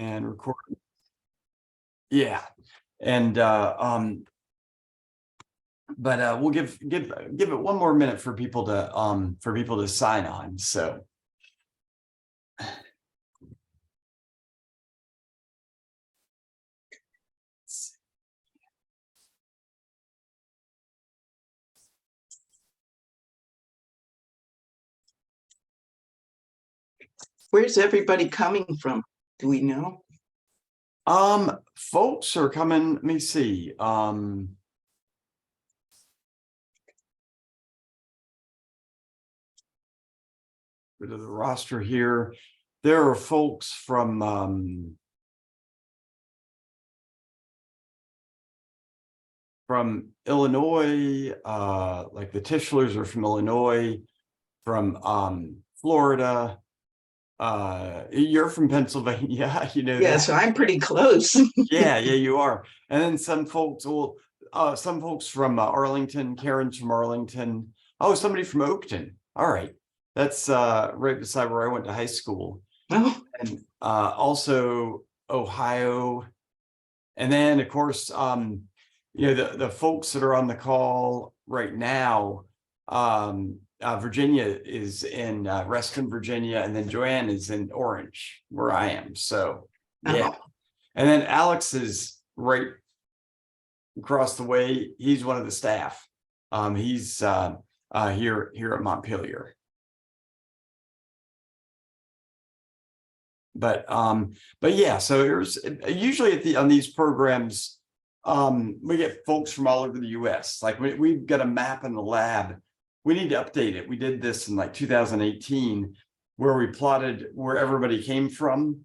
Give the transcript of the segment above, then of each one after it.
and record. Yeah. And but we'll give it one more minute for people to sign on. So where's everybody coming from? Do we know? folks are coming. Let me see. Go to the roster here. There are folks from Illinois, like the Tischlers are from Illinois, from Florida. You're from Pennsylvania, you know. Yeah, that. so I'm pretty close. Yeah, you are. And then some folks from Arlington. Karen's from Arlington. Oh, somebody from Oakton. All right. That's right beside where I went to high school. Oh, And also Ohio. And then of course, the folks that are on the call right now, Virginia is in Reston, Virginia, and then Joanne is in Orange, where I am. So yeah. oh. And then Alex is right across the way. He's one of the staff. He's here at Montpelier. But yeah, so there's usually on these programs, we get folks from all over the US. Like we've got a map in the lab. We need to update it. We did this in like 2018, where we plotted where everybody came from,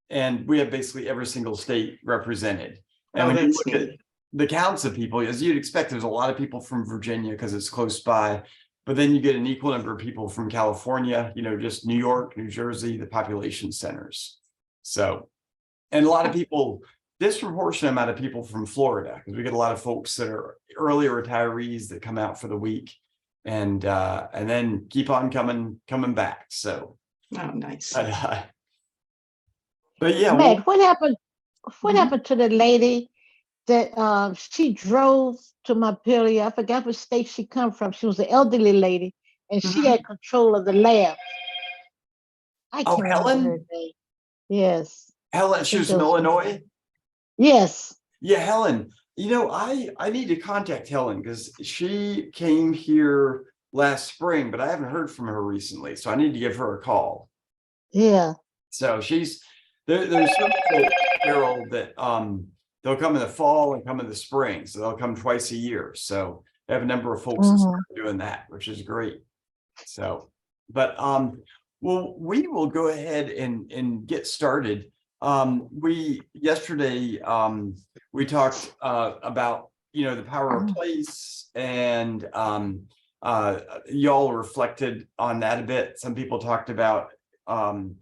and we have basically every single state represented. And when you look at the counts of people, as you'd expect, there's a lot of people from Virginia because it's close by. But then you get an equal number of people from California, just New York, New Jersey, the population centers. So, and a lot of people, disproportionate amount of people from Florida, because we get a lot of folks that are early retirees that come out for the week and then keep on coming back. So, Oh, nice. But yeah. Meg, what happened to the lady that she drove to Montpelier? I forgot what state she come from. She was an elderly lady, and she had control of the lab. I can't remember her name. Yes. Helen, she was from Illinois? Yes. Yeah, Helen. I need to contact Helen because she came here last spring, but I haven't heard from her recently. So I need to give her a call. Yeah. So there's some people, Carol, that they'll come in the fall and come in the spring. So they'll come twice a year. So they have a number of folks that are doing that, which is great. So, but well, we will go ahead and get started. Yesterday we talked about the power of place, and y'all reflected on that a bit. Some people talked about and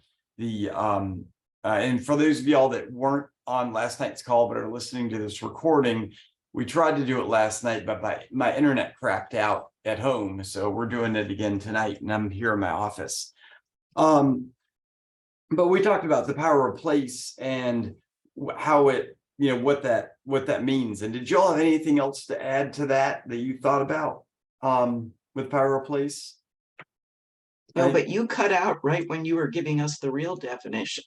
for those of y'all that weren't on last night's call but are listening to this recording, we tried to do it last night, but my internet crapped out at home, so we're doing it again tonight, and I'm here in my office. But we talked about the power of place and how it, what that means. And did y'all have anything else to add to that you thought about with power of place? No, but you cut out right when you were giving us the real definition.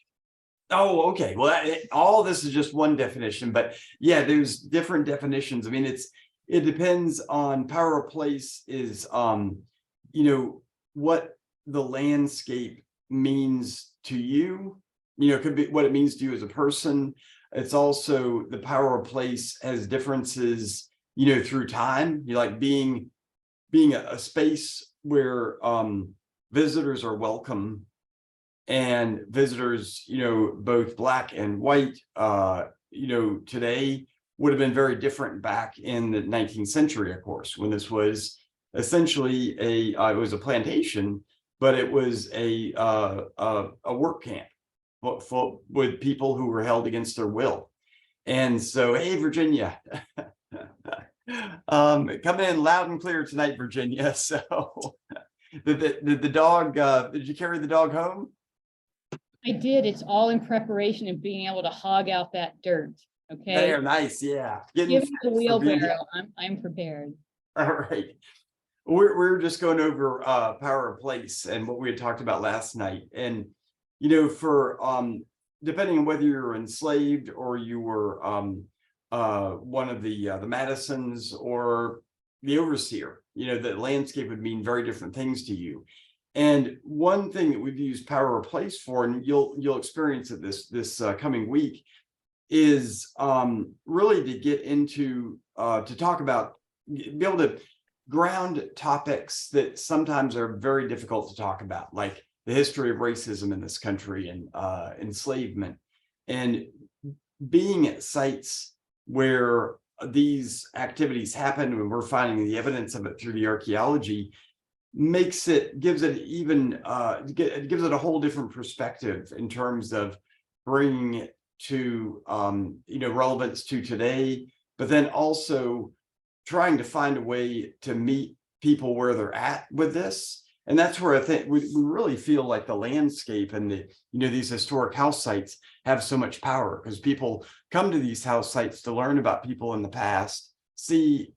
Oh, okay. Well, all this is just one definition, but yeah, there's different definitions. I mean, it depends on power of place is, what the landscape means to you. It could be what it means to you as a person. It's also the power of place has differences, through time. You like being a space where visitors are welcome, and visitors, both black and white, today would have been very different back in the 19th century, of course, when this was essentially it was a plantation, but it was a work camp with people who were held against their will. And so, hey, Virginia, coming in loud and clear tonight, Virginia. So did the dog, did you carry the dog home? I did. It's all in preparation and being able to hog out that dirt. Okay. They're nice, yeah. Getting Give me the fit for being- wheelbarrow. I'm prepared. All right. We're just going over power of place and what we had talked about last night. And for depending on whether you're enslaved or you were one of the Madisons or the overseer, the landscape would mean very different things to you. And one thing that we've used power of place for, and you'll experience it this coming week, is really to get into to talk about, be able to ground topics that sometimes are very difficult to talk about, like the history of racism in this country and enslavement, and being at sites where these activities happen, and we're finding the evidence of it through the archaeology, gives it a whole different perspective in terms of bringing it to relevance to today, but then also trying to find a way to meet people where they're at with this. And that's where I think we really feel like the landscape and these historic house sites have so much power, because people come to these house sites to learn about people in the past, see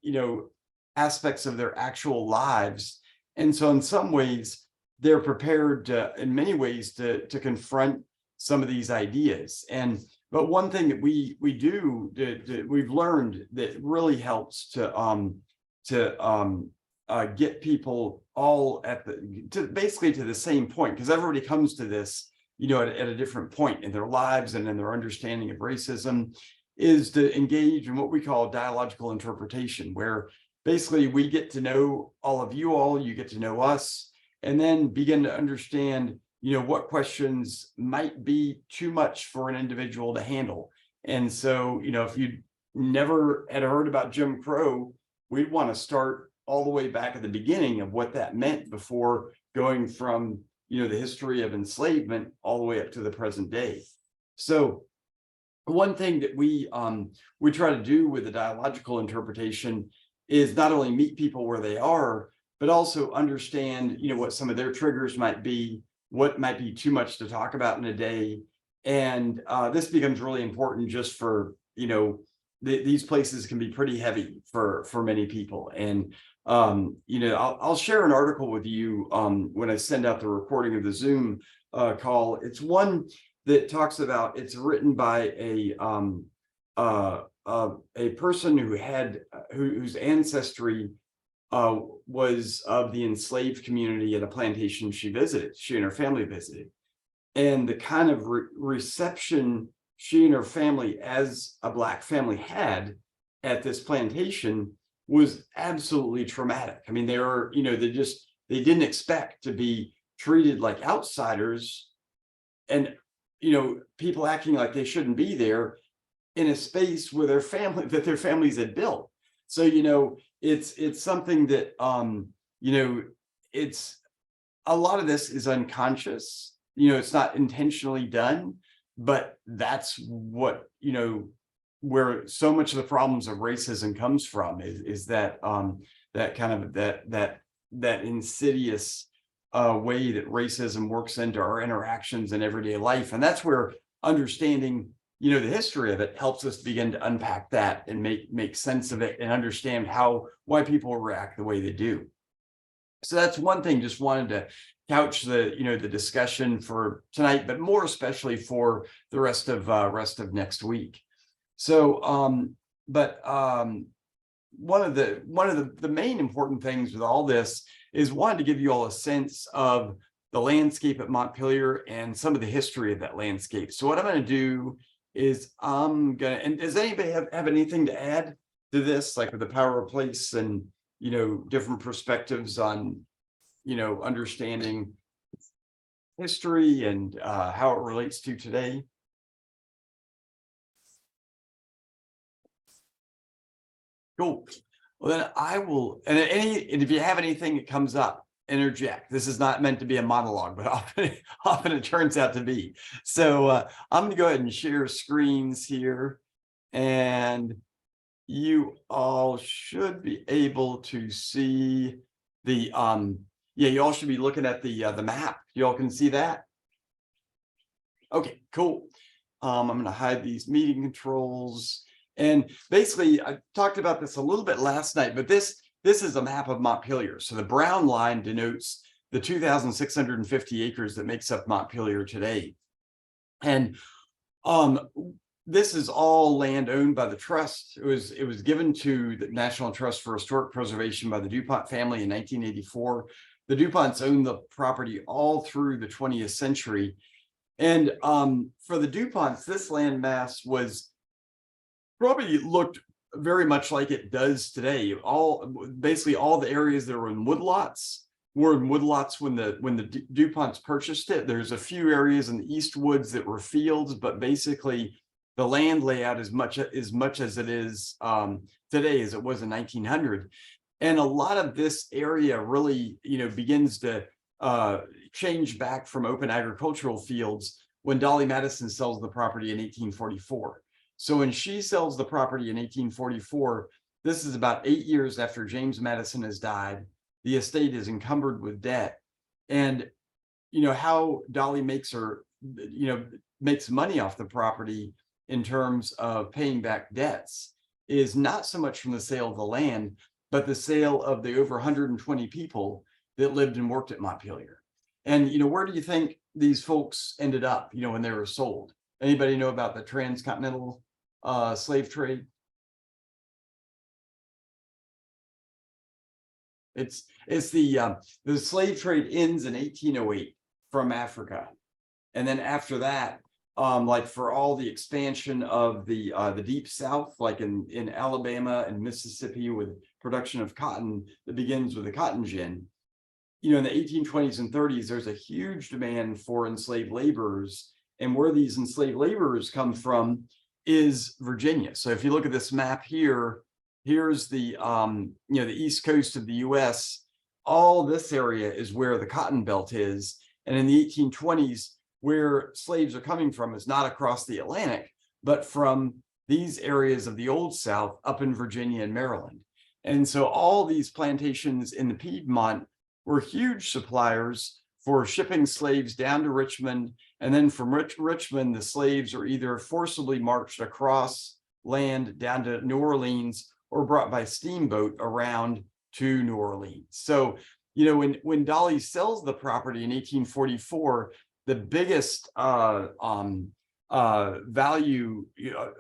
aspects of their actual lives. And so in some ways, they're prepared in many ways to confront some of these ideas. But one thing that we've learned that really helps to get people all basically to the same point, because everybody comes to this at a different point in their lives and in their understanding of racism, is to engage in what we call dialogical interpretation, where basically we get to know all of you get to know us, and then begin to understand what questions might be too much for an individual to handle. And so if you never had heard about Jim Crow, we'd want to start all the way back at the beginning of what that meant before going from the history of enslavement all the way up to the present day. So one thing that we try to do with the dialogical interpretation is not only meet people where they are, but also understand what some of their triggers might be, what might be too much to talk about in a day. And this becomes really important just for these places can be pretty heavy for many people. And I'll share an article with you when I send out the recording of the Zoom call. It's one that talks about, it's written by a person whose ancestry was of the enslaved community at a plantation she and her family visited. And the kind of reception she and her family as a Black family had at this plantation was absolutely traumatic. I mean, they didn't expect to be treated like outsiders, and people acting like they shouldn't be there in a space where their families had built. So it's something that it's a lot of this is unconscious. It's not intentionally done, but that's what where so much of the problems of racism comes from, is that that kind of that insidious way that racism works into our interactions in everyday life. And that's where understanding the history of it helps us begin to unpack that and make sense of it and understand why people react the way they do. So that's one thing. Just wanted to couch the discussion for tonight, but more especially for the rest of next week. So one of the main important things with all this is wanted to give you all a sense of the landscape at Montpelier and some of the history of that landscape. So what I'm going to do is and does anybody have anything to add to this, like with the power of place and different perspectives on understanding history and how it relates to today? Cool. Well, then I will, and if you have anything that comes up, interject. This is not meant to be a monologue, but often it turns out to be. So I'm going to go ahead and share screens here, and you all should be able to see the you all should be looking at the map. You all can see that? Okay, cool. I'm gonna hide these meeting controls. And basically, I talked about this a little bit last night, but this is a map of Montpelier. So the brown line denotes the 2,650 acres that makes up Montpelier today. And this is all land owned by the trust. It was given to the National Trust for Historic Preservation by the DuPont family in 1984. The DuPonts owned the property all through the 20th century. And for the DuPonts, this land mass was probably looked very much like it does today. Basically all the areas that were in woodlots were in woodlots when the DuPonts purchased it. There's a few areas in the East Woods that were fields, but basically the land layout as much as it is today as it was in 1900. And a lot of this area really, begins to change back from open agricultural fields when Dolly Madison sells the property in 1844. So when she sells the property in 1844, this is about 8 years after James Madison has died. The estate is encumbered with debt. And how Dolly makes money off the property in terms of paying back debts is not so much from the sale of the land, but the sale of the over 120 people that lived and worked at Montpelier. And where do you think these folks ended up, when they were sold? Anybody know about the transcontinental slave trade? It's the slave trade ends in 1808 from Africa, and then after that, like for all the expansion of the deep South, like in Alabama and Mississippi, with production of cotton that begins with the cotton gin. In the 1820s and 30s, there's a huge demand for enslaved laborers, and where these enslaved laborers come from is Virginia. So if you look at this map here, here's the the east coast of the US. All this area is where the cotton belt is. And in the 1820s, where slaves are coming from is not across the Atlantic, but from these areas of the Old South up in Virginia and Maryland. And so all these plantations in the Piedmont were huge suppliers for shipping slaves down to Richmond. And then from Richmond, the slaves are either forcibly marched across land down to New Orleans or brought by steamboat around to New Orleans. So, when Dolly sells the property in 1844, the biggest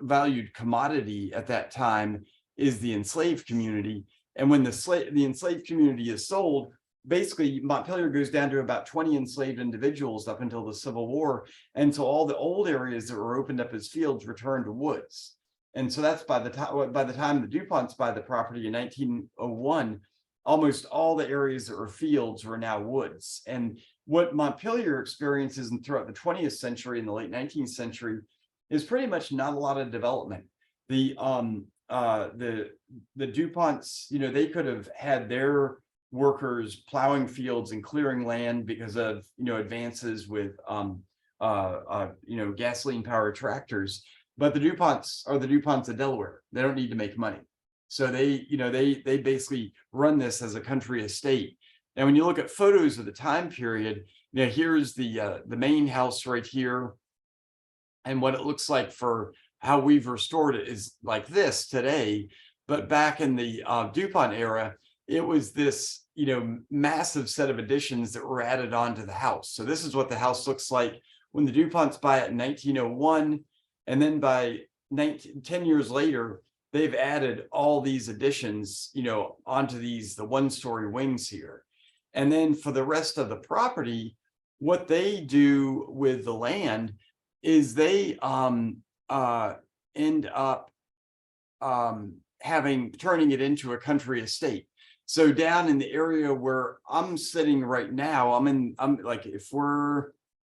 valued commodity at that time is the enslaved community. And when the enslaved community is sold, basically Montpelier goes down to about 20 enslaved individuals up until the Civil War. And so all the old areas that were opened up as fields returned to woods. And so that's by the time the DuPonts buy the property in 1901, almost all the areas that were fields were now woods. And what Montpelier experiences throughout the 20th century and the late 19th century is pretty much not a lot of development. The DuPonts, they could have had their workers plowing fields and clearing land because of advances with gasoline powered tractors. But the DuPonts are the DuPonts of Delaware. They don't need to make money. So they basically run this as a country estate. And when you look at photos of the time period, here's the main house right here. And what it looks like for how we've restored it is like this today. But back in the DuPont era, it was this, massive set of additions that were added onto the house. So this is what the house looks like when the DuPonts buy it in 1901. And then by 10 years later, they've added all these additions, onto the one-story wings here. And then for the rest of the property, what they do with the land is they end up turning it into a country estate. So down in the area where I'm sitting right now,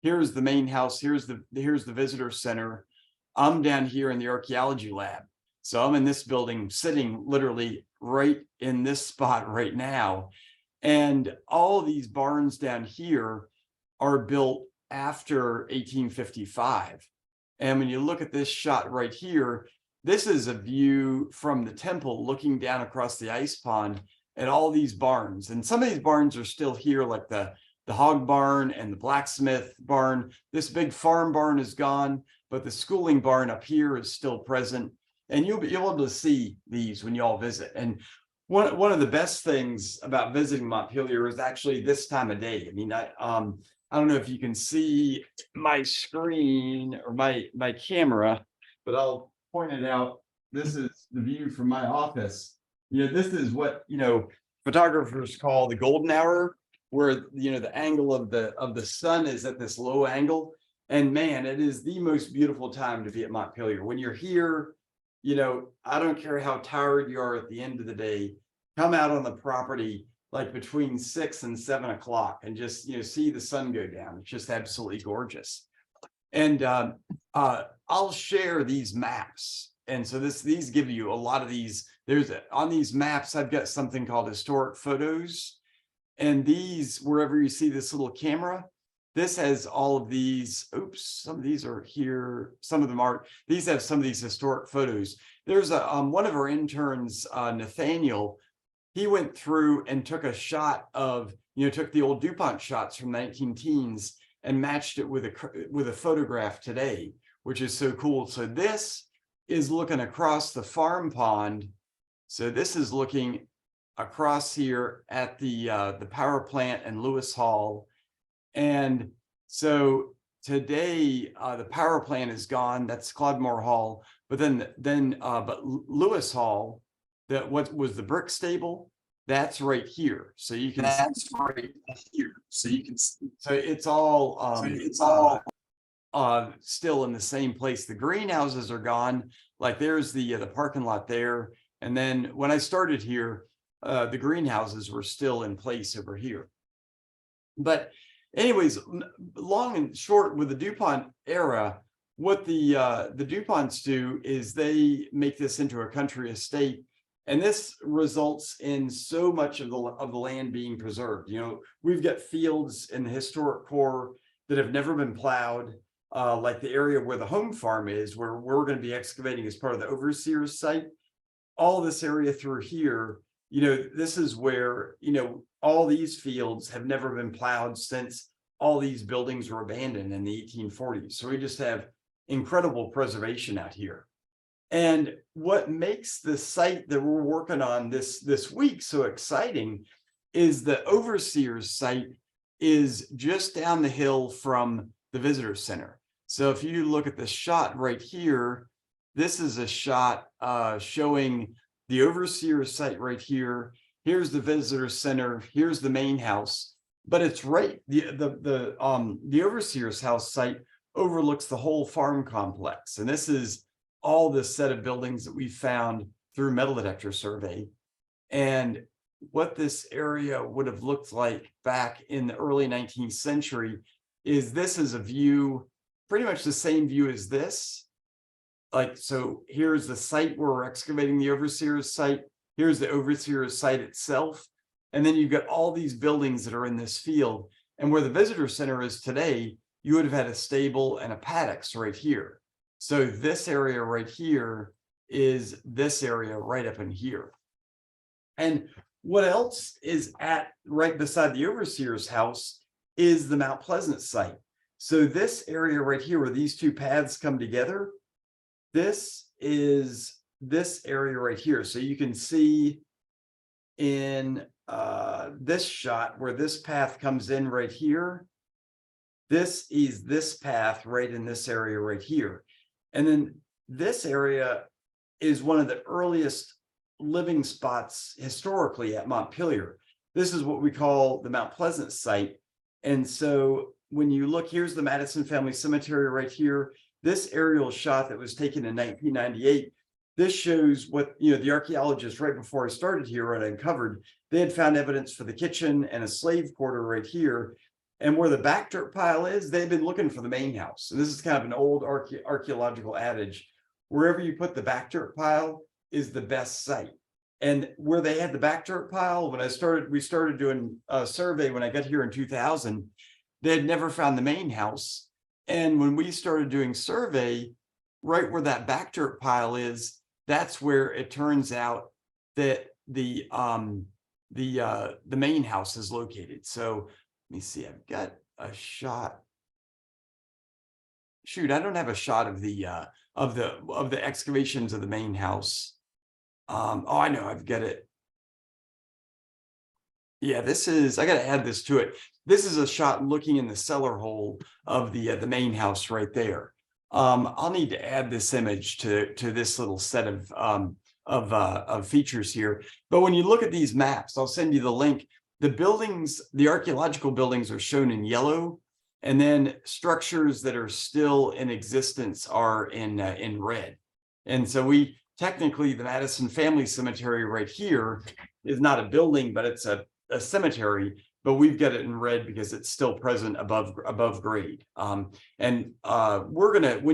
here's the main house, here's the visitor center. I'm down here in the archaeology lab. So I'm in this building sitting literally right in this spot right now. And all these barns down here are built after 1855. And when you look at this shot right here, this is a view from the temple looking down across the ice pond at all these barns. And some of these barns are still here, like the the hog barn and the blacksmith barn. This big farm barn is gone, but the schooling barn up here is still present. And you'll be able to see these when you all visit. And one of the best things about visiting Montpelier is actually this time of day. I mean, I don't know if you can see my screen or my camera, but I'll point it out. This is the view from my office. This is what, photographers call the golden hour, where, the angle of the sun is at this low angle. And man, it is the most beautiful time to be at Montpelier. When you're here, I don't care how tired you are at the end of the day, come out on the property like between 6 and 7 o'clock and just, see the sun go down. It's just absolutely gorgeous. And I'll share these maps. And so these give you a lot of these. On these maps, I've got something called historic photos. And these, wherever you see this little camera, this has all of these. Oops, some of these are here. Some of them aren't. These have some of these historic photos. There's one of our interns, Nathaniel. He went through and took a shot of, took the old DuPont shots from 19 teens and matched it with a photograph today, which is so cool. So this is looking across the farm pond. So this is looking across here at the power plant and Lewis Hall. And so today the power plant is gone. That's Clodmore Hall. But but Lewis Hall, that what was the brick stable, that's right here. So you can. That's right here. So you can. So it's all. Still in the same place. The greenhouses are gone. Like there's the parking lot there. And then when I started here, the greenhouses were still in place over here. But anyways, long and short with the DuPont era, what the DuPonts do is they make this into a country estate. And this results in so much of the land being preserved. We've got fields in the historic core that have never been plowed, like the area where the home farm is, where we're going to be excavating as part of the overseer's site. All this area through here, this is where, all these fields have never been plowed since all these buildings were abandoned in the 1840s. So we just have incredible preservation out here. And what makes the site that we're working on this week so exciting is the overseer's site is just down the hill from the visitor center. So if you look at the shot right here, this is a shot showing the overseer's site right here. Here's the visitor center. Here's the main house. But it's right, the overseer's house site overlooks the whole farm complex. And this is all this set of buildings that we found through metal detector survey. And what this area would have looked like back in the early 19th century is this is a view, pretty much the same view as this. Like, so here's the site where we're excavating the overseer's site. Here's the overseer's site itself. And then you've got all these buildings that are in this field. And where the visitor center is today, you would have had a stable and a paddocks right here. So this area right here is this area right up in here. And what else is at right beside the overseer's house is the Mount Pleasant site. So this area right here where these two paths come together, this is this area right here. So you can see in this shot where this path comes in right here, this is this path right in this area right here. And then this area is one of the earliest living spots historically at Montpelier. This is what we call the Mount Pleasant site. And so when you look, here's the Madison Family Cemetery right here. This aerial shot that was taken in 1998, this shows what, the archaeologists right before I started here had uncovered. They had found evidence for the kitchen and a slave quarter right here. And where the back dirt pile is, they've been looking for the main house. And this is kind of an old archaeological adage. Wherever you put the back dirt pile is the best site. And where they had the back dirt pile, when we started doing a survey when I got here in 2000, they had never found the main house. And when we started doing survey, right where that back dirt pile is, that's where it turns out that the main house is located. So Let me see, I've got a shot. Shoot, I don't have a shot of the excavations of the main house. Oh, I know, I've got it. Yeah, I gotta add this to it. This is a shot looking in the cellar hole of the main house right there. I'll need to add this image to this little set of features here. But when you look at these maps, I'll send you the link. The buildings, the archaeological buildings are shown in yellow, and then structures that are still in existence are in red. And so technically the Madison Family Cemetery right here is not a building, but it's a cemetery, but we've got it in red because it's still present above grade. When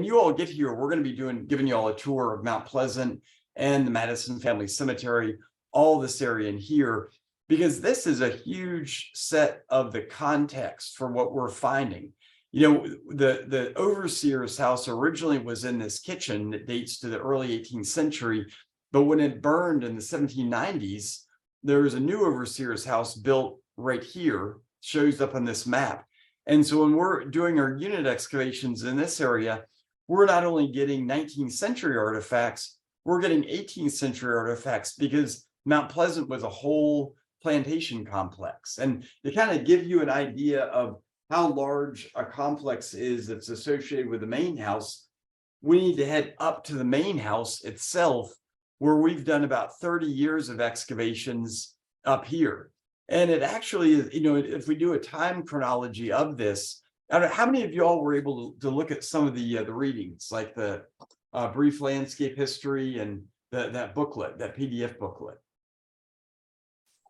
you all get here, we're going to be giving you all a tour of Mount Pleasant and the Madison Family Cemetery, all this area in here, because this is a huge set of the context for what we're finding. You know, the overseer's house originally was in this kitchen that dates to the early 18th century, but when it burned in the 1790s, there was a new overseer's house built right here, shows up on this map. And so when we're doing our unit excavations in this area, we're not only getting 19th century artifacts, we're getting 18th century artifacts, because Mount Pleasant was a whole plantation complex. And to kind of give you an idea of how large a complex is that's associated with the main house, we need to head up to the main house itself, where we've done about 30 years of excavations up here. And it actually is, you know, if we do a time chronology of this, I don't know, how many of you all were able to look at some of the readings, like the brief landscape history and that booklet, that PDF booklet?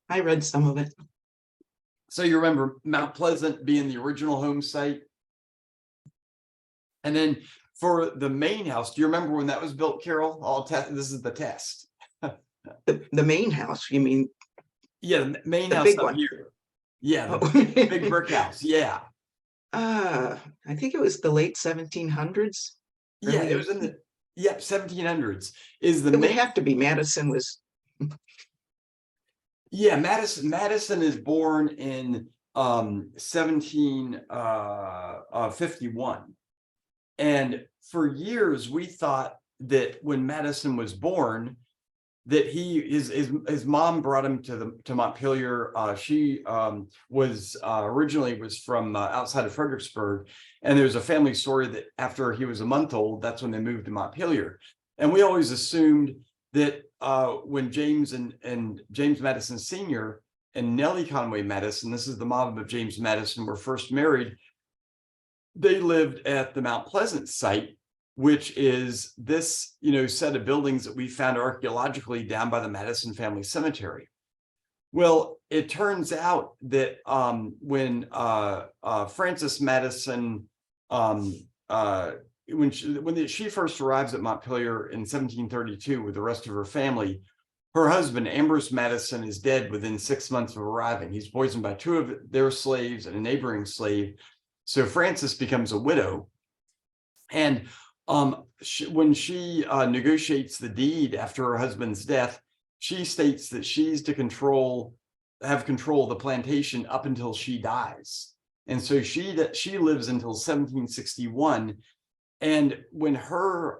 I read some of it. So you remember Mount Pleasant being the original home site? And then for the main house, do you remember when that was built, Carol? This is the test. The main house, you mean? Yeah, the main The house big up one. here. Yeah, the Oh. big brick house. Yeah. I think it was the late 1700s. Yeah, Early it was in the 1700s. Is the It would main have to be. Madison was. Yeah, Madison is born in 1751. And for years we thought that when Madison was born, that his mom brought him to Montpelier. She was originally from outside of Fredericksburg, and there's a family story that after he was a month old, that's when they moved to Montpelier. And we always assumed that when James and James Madison Sr. and Nellie Conway Madison, this is the mom of James Madison, were first married, they lived at the Mount Pleasant site, which is this, you know, set of buildings that we found archaeologically down by the Madison Family Cemetery. Well, it turns out that when Frances Madison, when she first arrives at Montpelier in 1732 with the rest of her family, her husband, Ambrose Madison, is dead within 6 months of arriving. He's poisoned by 2 of their slaves and a neighboring slave. So Frances becomes a widow. And when she negotiates the deed after her husband's death, she states that she's to have control of the plantation up until she dies. And so she lives until 1761. And when her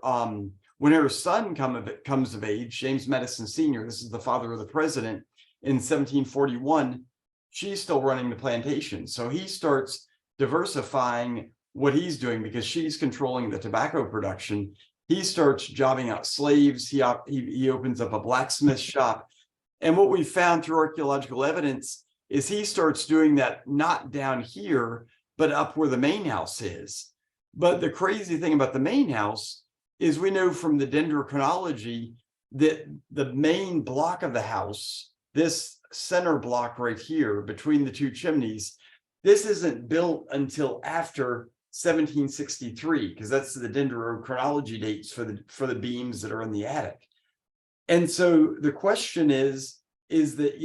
son comes of age, James Madison Sr., this is the father of the president, in 1741, she's still running the plantation. So he starts diversifying what he's doing because she's controlling the tobacco production. He starts jobbing out slaves. He opens up a blacksmith shop. And what we found through archaeological evidence is he starts doing that not down here, but up where the main house is. But the crazy thing about the main house is we know from the dendrochronology that the main block of the house, this center block right here between the 2 chimneys, this isn't built until after 1763, because that's the dendrochronology dates for the beams that are in the attic. And so the question is that,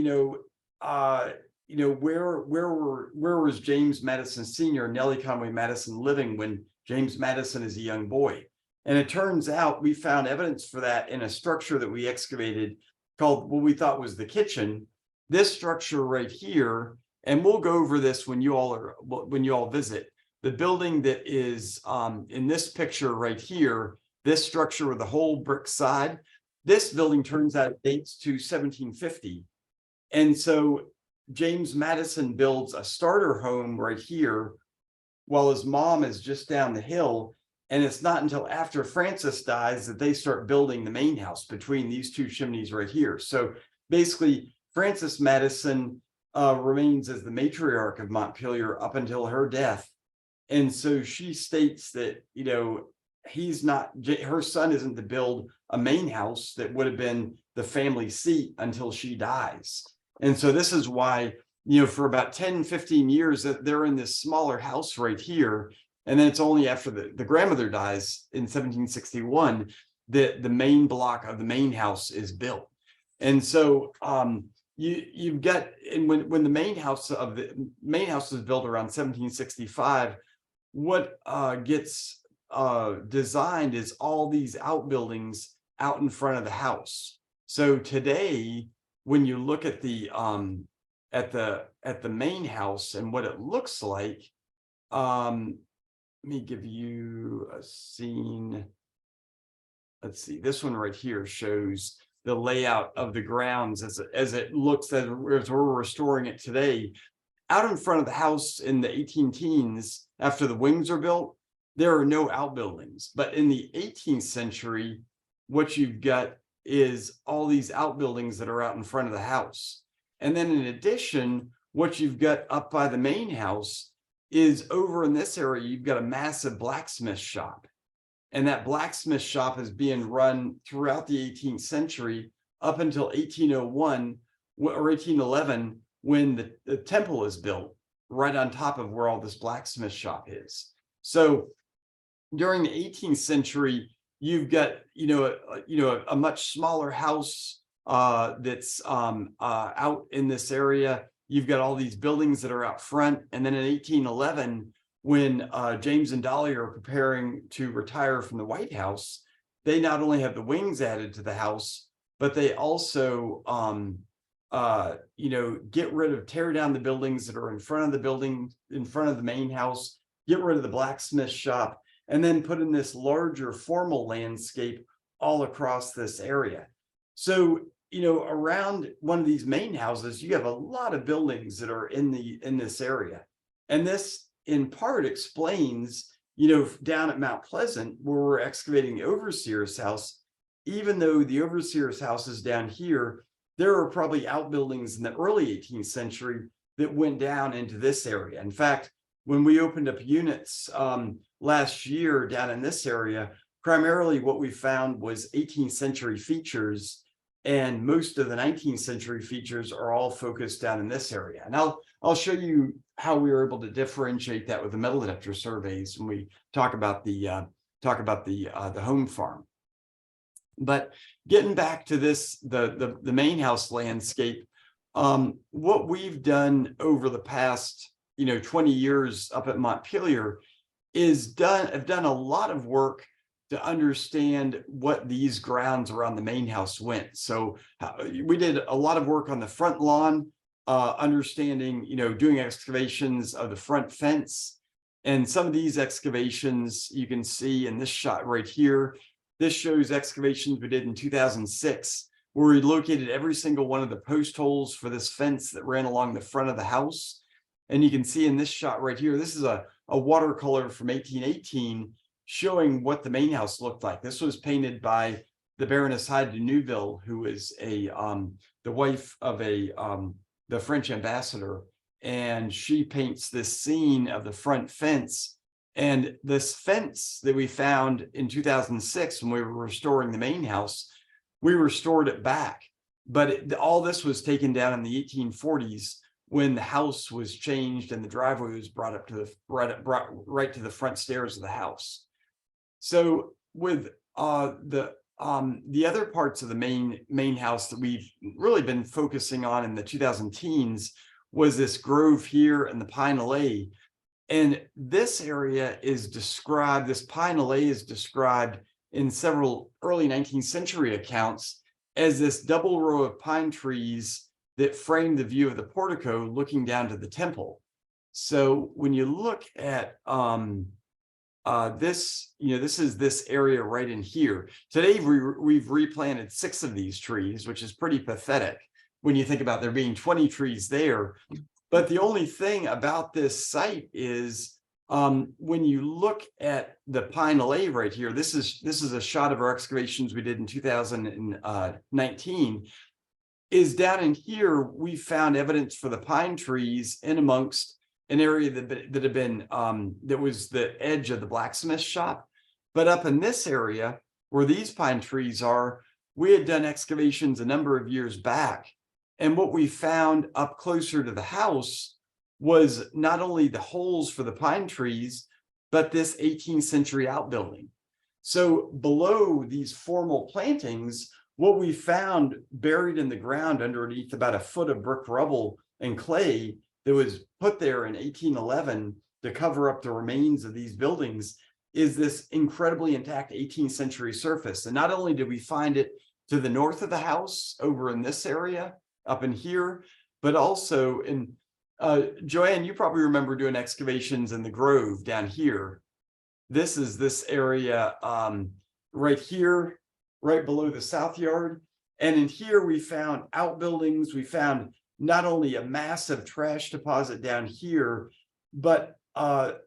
where was James Madison Sr. and Nellie Conway Madison living when James Madison is a young boy? And it turns out we found evidence for that in a structure that we excavated called what we thought was the kitchen. This structure right here And we'll go over this when you all visit. The building that is in this picture right here, this structure with the whole brick side, this building turns out dates to 1750. And so James Madison builds a starter home right here while his mom is just down the hill. And it's not until after Francis dies that they start building the main house between these two chimneys right here. So basically, Frances Madison remains as the matriarch of Montpelier up until her death. And so she states that, you know, her son isn't to build a main house that would have been the family seat until she dies. And so this is why, you know, for about 10, 15 years that they're in this smaller house right here. And then it's only after the grandmother dies in 1761 that the main block of the main house is built. And so you've got, and when the main house is built around 1765, what gets designed is all these outbuildings out in front of the house. So today, when you look at the main house and what it looks like, let me give you a scene. Let's see, this one right here shows the layout of the grounds as it looks as we're restoring it today. Out in front of the house in the 18 teens, after the wings are built, there are no outbuildings. But in the 18th century, what you've got is all these outbuildings that are out in front of the house. And then in addition, what you've got up by the main house is over in this area, you've got a massive blacksmith shop. And that blacksmith shop is being run throughout the 18th century up until 1801 or 1811, when the temple is built right on top of where all this blacksmith shop is. So during the 18th century, you've got, a much smaller house that's out in this area. You've got all these buildings that are out front. And then in 1811, when James and Dolly are preparing to retire from the White House, they not only have the wings added to the house, but they also, tear down the buildings that are in front of the building, in front of the main house, get rid of the blacksmith shop, and then put in this larger formal landscape all across this area. So, around one of these main houses, you have a lot of buildings that are in this area. And this in part explains, down at Mount Pleasant, where we're excavating the overseer's house, even though the overseer's house is down here, there are probably outbuildings in the early 18th century that went down into this area. In fact, when we opened up units last year down in this area, primarily what we found was 18th century features, and most of the 19th century features are all focused down in this area. And I'll show you how we were able to differentiate that with the metal detector surveys when we talk about the home farm. But getting back to this, the main house landscape, what we've done over the past 20 years up at Montpelier is have done a lot of work to understand what these grounds around the main house went. So we did a lot of work on the front lawn, understanding, doing excavations of the front fence. And some of these excavations you can see in this shot right here. This shows excavations we did in 2006, where we located every single one of the post holes for this fence that ran along the front of the house. And you can see in this shot right here, this is a watercolor from 1818 showing what the main house looked like. This was painted by the Baroness Hyde de Neuville, who is the wife of the French ambassador. And she paints this scene of the front fence. And this fence that we found in 2006, when we were restoring the main house, we restored it back. But all this was taken down in the 1840s when the house was changed and the driveway was brought up to right to the front stairs of the house. So with the other parts of the main house that we've really been focusing on in the 2010s was this grove here and the pine alley. And this area is described, this pine alley is described in several early 19th century accounts as this double row of pine trees that frame the view of the portico looking down to the temple. So when you look at this, this is this area right in here. Today, we've replanted 6 of these trees, which is pretty pathetic when you think about there being 20 trees there. But the only thing about this site is when you look at the pine alley right here, this is a shot of our excavations we did in 2019. Is down in here, we found evidence for the pine trees in amongst an area that had been that was the edge of the blacksmith shop. But up in this area where these pine trees are, we had done excavations a number of years back. And what we found up closer to the house was not only the holes for the pine trees, but this 18th century outbuilding. So below these formal plantings, what we found buried in the ground underneath about a foot of brick rubble and clay that was put there in 1811 to cover up the remains of these buildings is this incredibly intact 18th century surface. And not only did we find it to the north of the house over in this area up in here, but also in Joanne, you probably remember doing excavations in the Grove down here. This is this area right here, right below the South Yard. And in here we found outbuildings. We found not only a massive trash deposit down here, but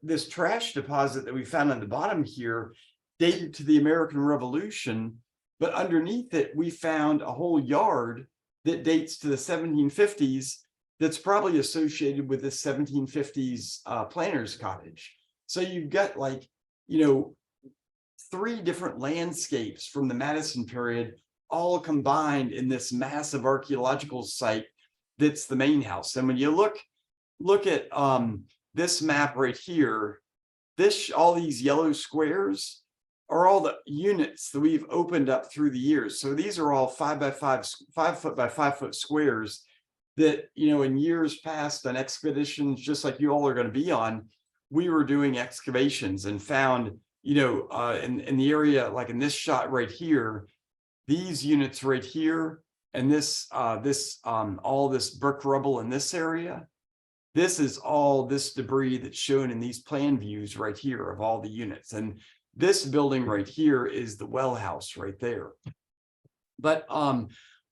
this trash deposit that we found on the bottom here dated to the American Revolution. But underneath it, we found a whole yard that dates to the 1750s that's probably associated with this 1750s planter's cottage. So you've got 3 different landscapes from the Madison period all combined in this massive archaeological site that's the main house. And when you look at this map right here, all these yellow squares are all the units that we've opened up through the years. So these are all 5 foot by 5 foot squares that, in years past on expeditions, just like you all are going to be on, we were doing excavations and found, in the area, like in this shot right here, these units right here, and all this brick rubble in this area, this is all this debris that's shown in these plan views right here of all the units. And this building right here is the well house right there. But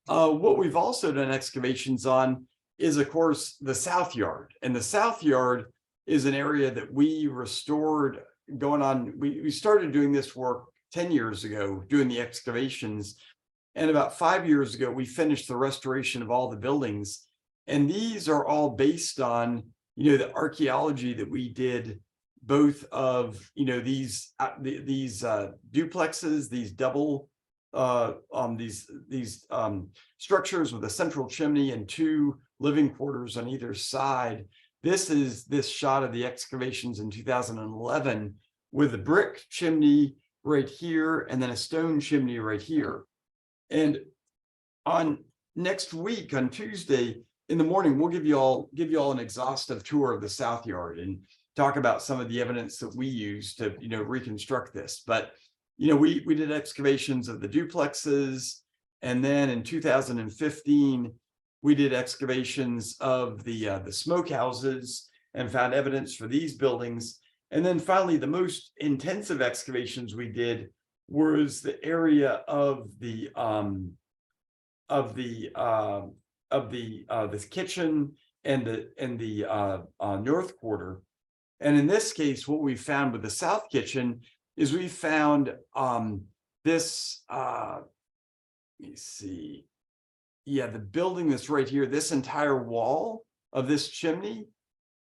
what we've also done excavations on is, of course, the South Yard. And the South Yard is an area that we restored going on. We started doing this work 10 years ago, doing the excavations. And about 5 years ago, we finished the restoration of all the buildings. And these are all based on, the archaeology that we did, both of, these duplexes, these double, these structures with a central chimney and 2 living quarters on either side. This is this shot of the excavations in 2011 with a brick chimney right here and then a stone chimney right here. And on next week, on Tuesday in the morning, we'll give you all an exhaustive tour of the South Yard and talk about some of the evidence that we use to, reconstruct this. But, we did excavations of the duplexes. And then in 2015, we did excavations of the smokehouses and found evidence for these buildings. And then finally, the most intensive excavations we did was the area of the this kitchen and the north quarter. And in this case, what we found with the south kitchen is we found this. Let me see. Yeah, the building that's right here, this entire wall of this chimney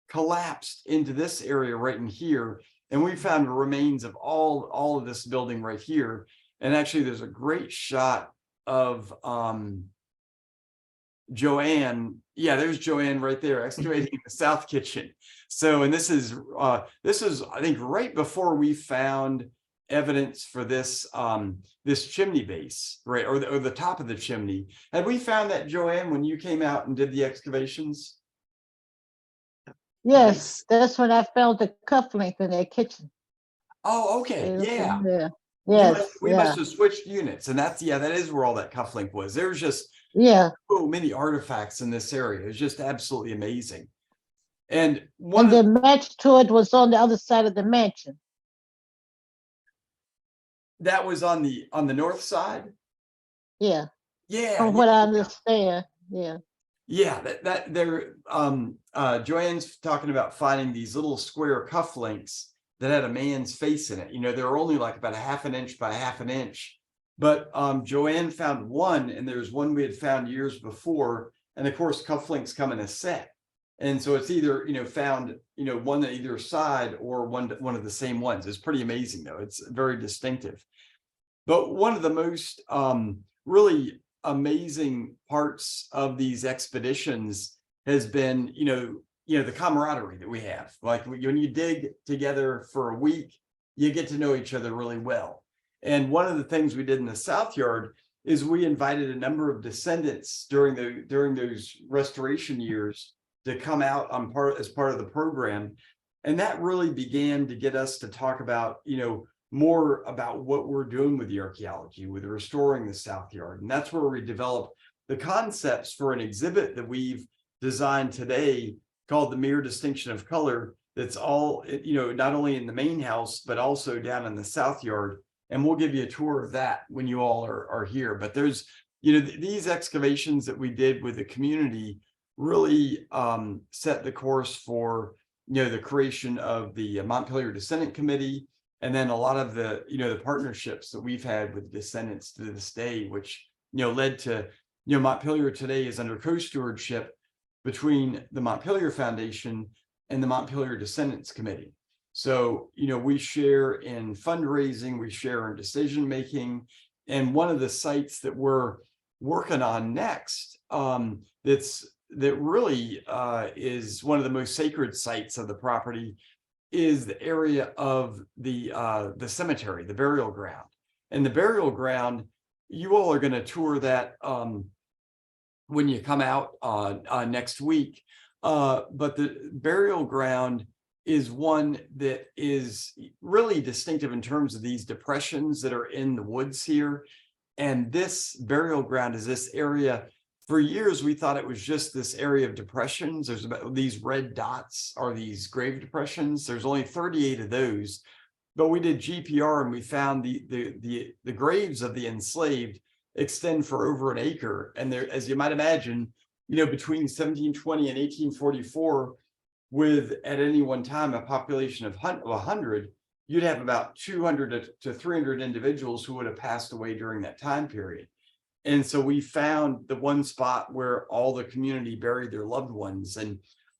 collapsed into this area right in here. And we found remains of all of this building right here. And actually, there's a great shot of Joanne. Yeah, there's Joanne right there excavating the south kitchen. So, and this is I think right before we found evidence for this this chimney base, right, or the top of the chimney. Had we found that, Joanne, when you came out and did the excavations? Yes, that's when I found the cufflink in their kitchen. Oh, okay, yeah. Yes, We must have switched units, and that is where all that cufflink was. There's just Yeah, So many artifacts in this area. It's just absolutely amazing. And one and of the match to it was on the other side of the mansion. that was on the north side. Yeah, Yeah, from yeah, what I yeah. understand. Yeah. Yeah, that they're Joanne's talking about finding these little square cufflinks that had a man's face in it. You know, they're only like about a half an inch by a half an inch. But Joanne found one, and there's one we had found years before. And of course, cufflinks come in a set. And so it's either, found, one on either side or one of the same ones. It's pretty amazing, though. It's very distinctive. But one of the most really amazing parts of these expeditions has been, the camaraderie that we have. Like when you dig together for a week, you get to know each other really well. And one of the things we did in the South Yard is we invited a number of descendants during those restoration years to come out as part of the program. And that really began to get us to talk about, more about what we're doing with the archaeology, with restoring the South Yard. And that's where we developed the concepts for an exhibit that we've designed today called the Mere Distinction of Color. That's all, not only in the main house, but also down in the South Yard. And we'll give you a tour of that when you all are here. But there's, these excavations that we did with the community really set the course for, the creation of the Montpelier Descendant Committee. And then a lot of the, the partnerships that we've had with descendants to this day, which, led to, Montpelier today is under co-stewardship between the Montpelier Foundation and the Montpelier Descendants Committee. So, we share in fundraising, we share in decision-making. And one of the sites that we're working on next, that really is one of the most sacred sites of the property, is the area of the cemetery, the burial ground. And the burial ground, you all are going to tour that when you come out next week. But the burial ground is one that is really distinctive in terms of these depressions that are in the woods here. And this burial ground is this area. For years, we thought it was just this area of depressions. There's about these red dots are these grave depressions. There's only 38 of those, but we did GPR and we found the graves of the enslaved extend for over an acre. And there, as you might imagine, between 1720 and 1844, with at any one time a population of 100, you'd have about 200 to 300 individuals who would have passed away during that time period. And so we found the one spot where all the community buried their loved ones. And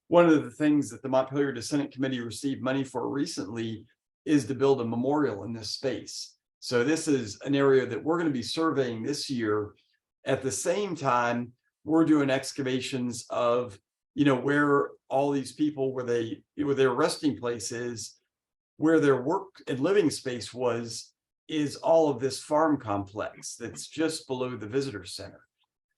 one of the things that the Montpelier Descendant Committee received money for recently is to build a memorial in this space. So this is an area that we're going to be surveying this year. At the same time, we're doing excavations of, where all these people, where their resting place is, where their work and living space is all of this farm complex that's just below the visitor center.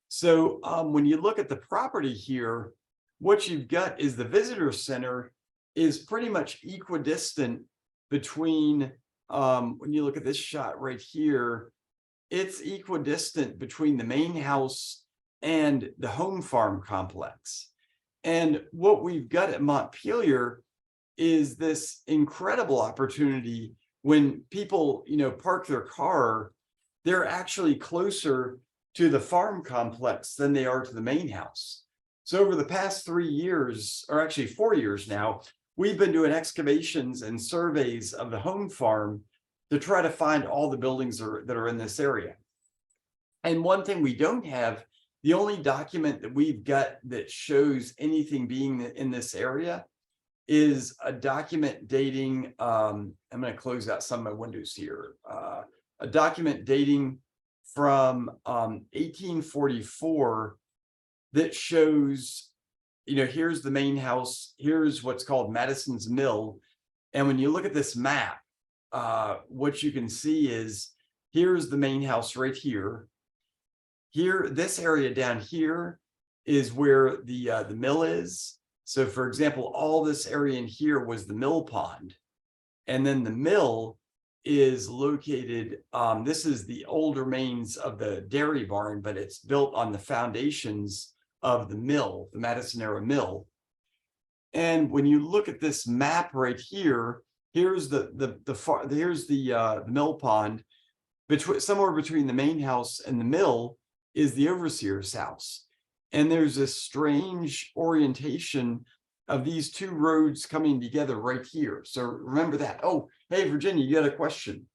So when you look at the property here, what you've got is the visitor center is pretty much equidistant between, when you look at this shot right here, it's equidistant between the main house and the home farm complex. And what we've got at Montpelier is this incredible opportunity. When people, park their car, they're actually closer to the farm complex than they are to the main house. So over the past 3 years, or actually 4 years now, we've been doing excavations and surveys of the home farm to try to find all the buildings that are in this area. And one thing we don't have, the only document that we've got that shows anything being in this area is a document dating, I'm going to close out some of my windows here, a document dating from 1844 that shows, here's the main house, here's what's called Madison's Mill. And when you look at this map, what you can see is, here's the main house right here. Here, this area down here is where the mill is. So for example, all this area in here was the mill pond. And then the mill is located, this is the old remains of the dairy barn, but it's built on the foundations of the mill, the Madison era mill. And when you look at this map right here, here's the mill pond. Somewhere between the main house and the mill is the overseer's house. And there's this strange orientation of these two roads coming together right here. So remember that. Oh, hey, Virginia, you had a question.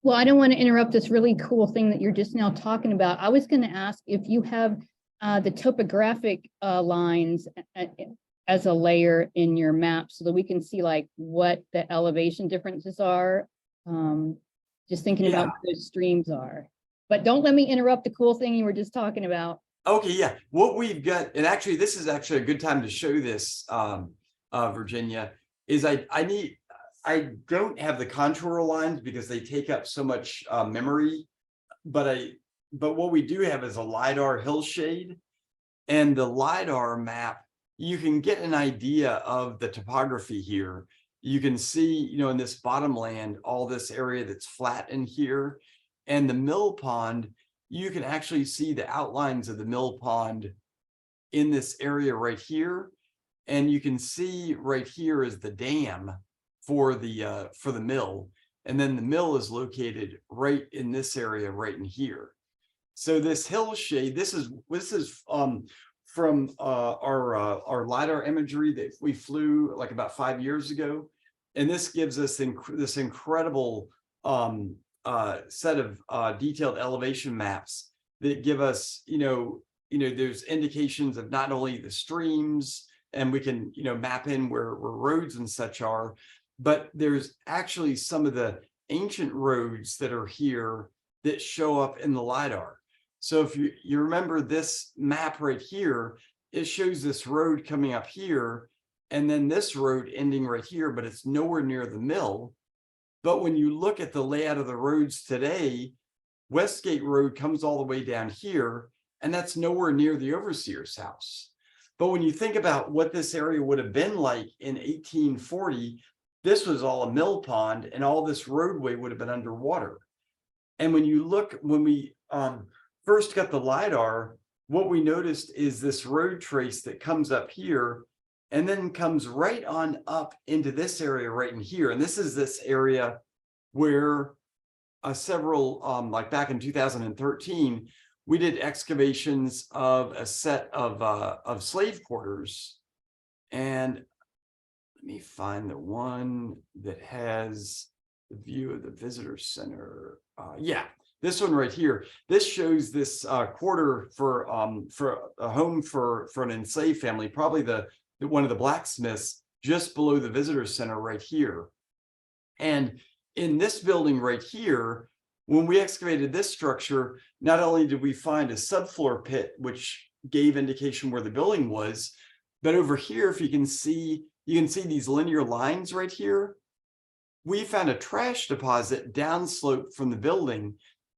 Well, I don't want to interrupt this really cool thing that you're just now talking about. I was going to ask if you have the topographic lines as a layer in your map so that we can see like what the elevation differences are. Just thinking about what those streams are. But don't let me interrupt the cool thing you were just talking about. Okay, yeah. What we've got, and actually, this is actually a good time to show this, Virginia, is I don't have the contour lines because they take up so much memory, but what we do have is a LiDAR hillshade, and the LiDAR map, you can get an idea of the topography here. You can see, in this bottomland, all this area that's flat in here, and the mill pond, you can actually see the outlines of the mill pond in this area right here. And you can see right here is the dam for the mill. And then the mill is located right in this area, right in here. So this hillshade, this is from our LiDAR imagery that we flew like about 5 years ago. And this gives us this incredible set of detailed elevation maps that give us, there's indications of not only the streams, and we can, map in where roads and such are, but there's actually some of the ancient roads that are here that show up in the LiDAR. So if you remember this map right here, it shows this road coming up here, and then this road ending right here, but it's nowhere near the mill. But when you look at the layout of the roads today, Westgate Road comes all the way down here, and that's nowhere near the overseer's house. But when you think about what this area would have been like in 1840, this was all a mill pond, and all this roadway would have been underwater. And when we first got the LiDAR, what we noticed is this road trace that comes up here and then comes right on up into this area right in here. And this is this area where several, like back in 2013, we did excavations of a set of slave quarters. And let me find the one that has the view of the visitor center. Yeah, this one right here. This shows this quarter for a home for an enslaved family, probably one of the blacksmiths just below the visitor center right here. And in this building right here, when we excavated this structure, not only did we find a subfloor pit, which gave indication where the building was, but over here, if you can see these linear lines right here. We found a trash deposit downslope from the building.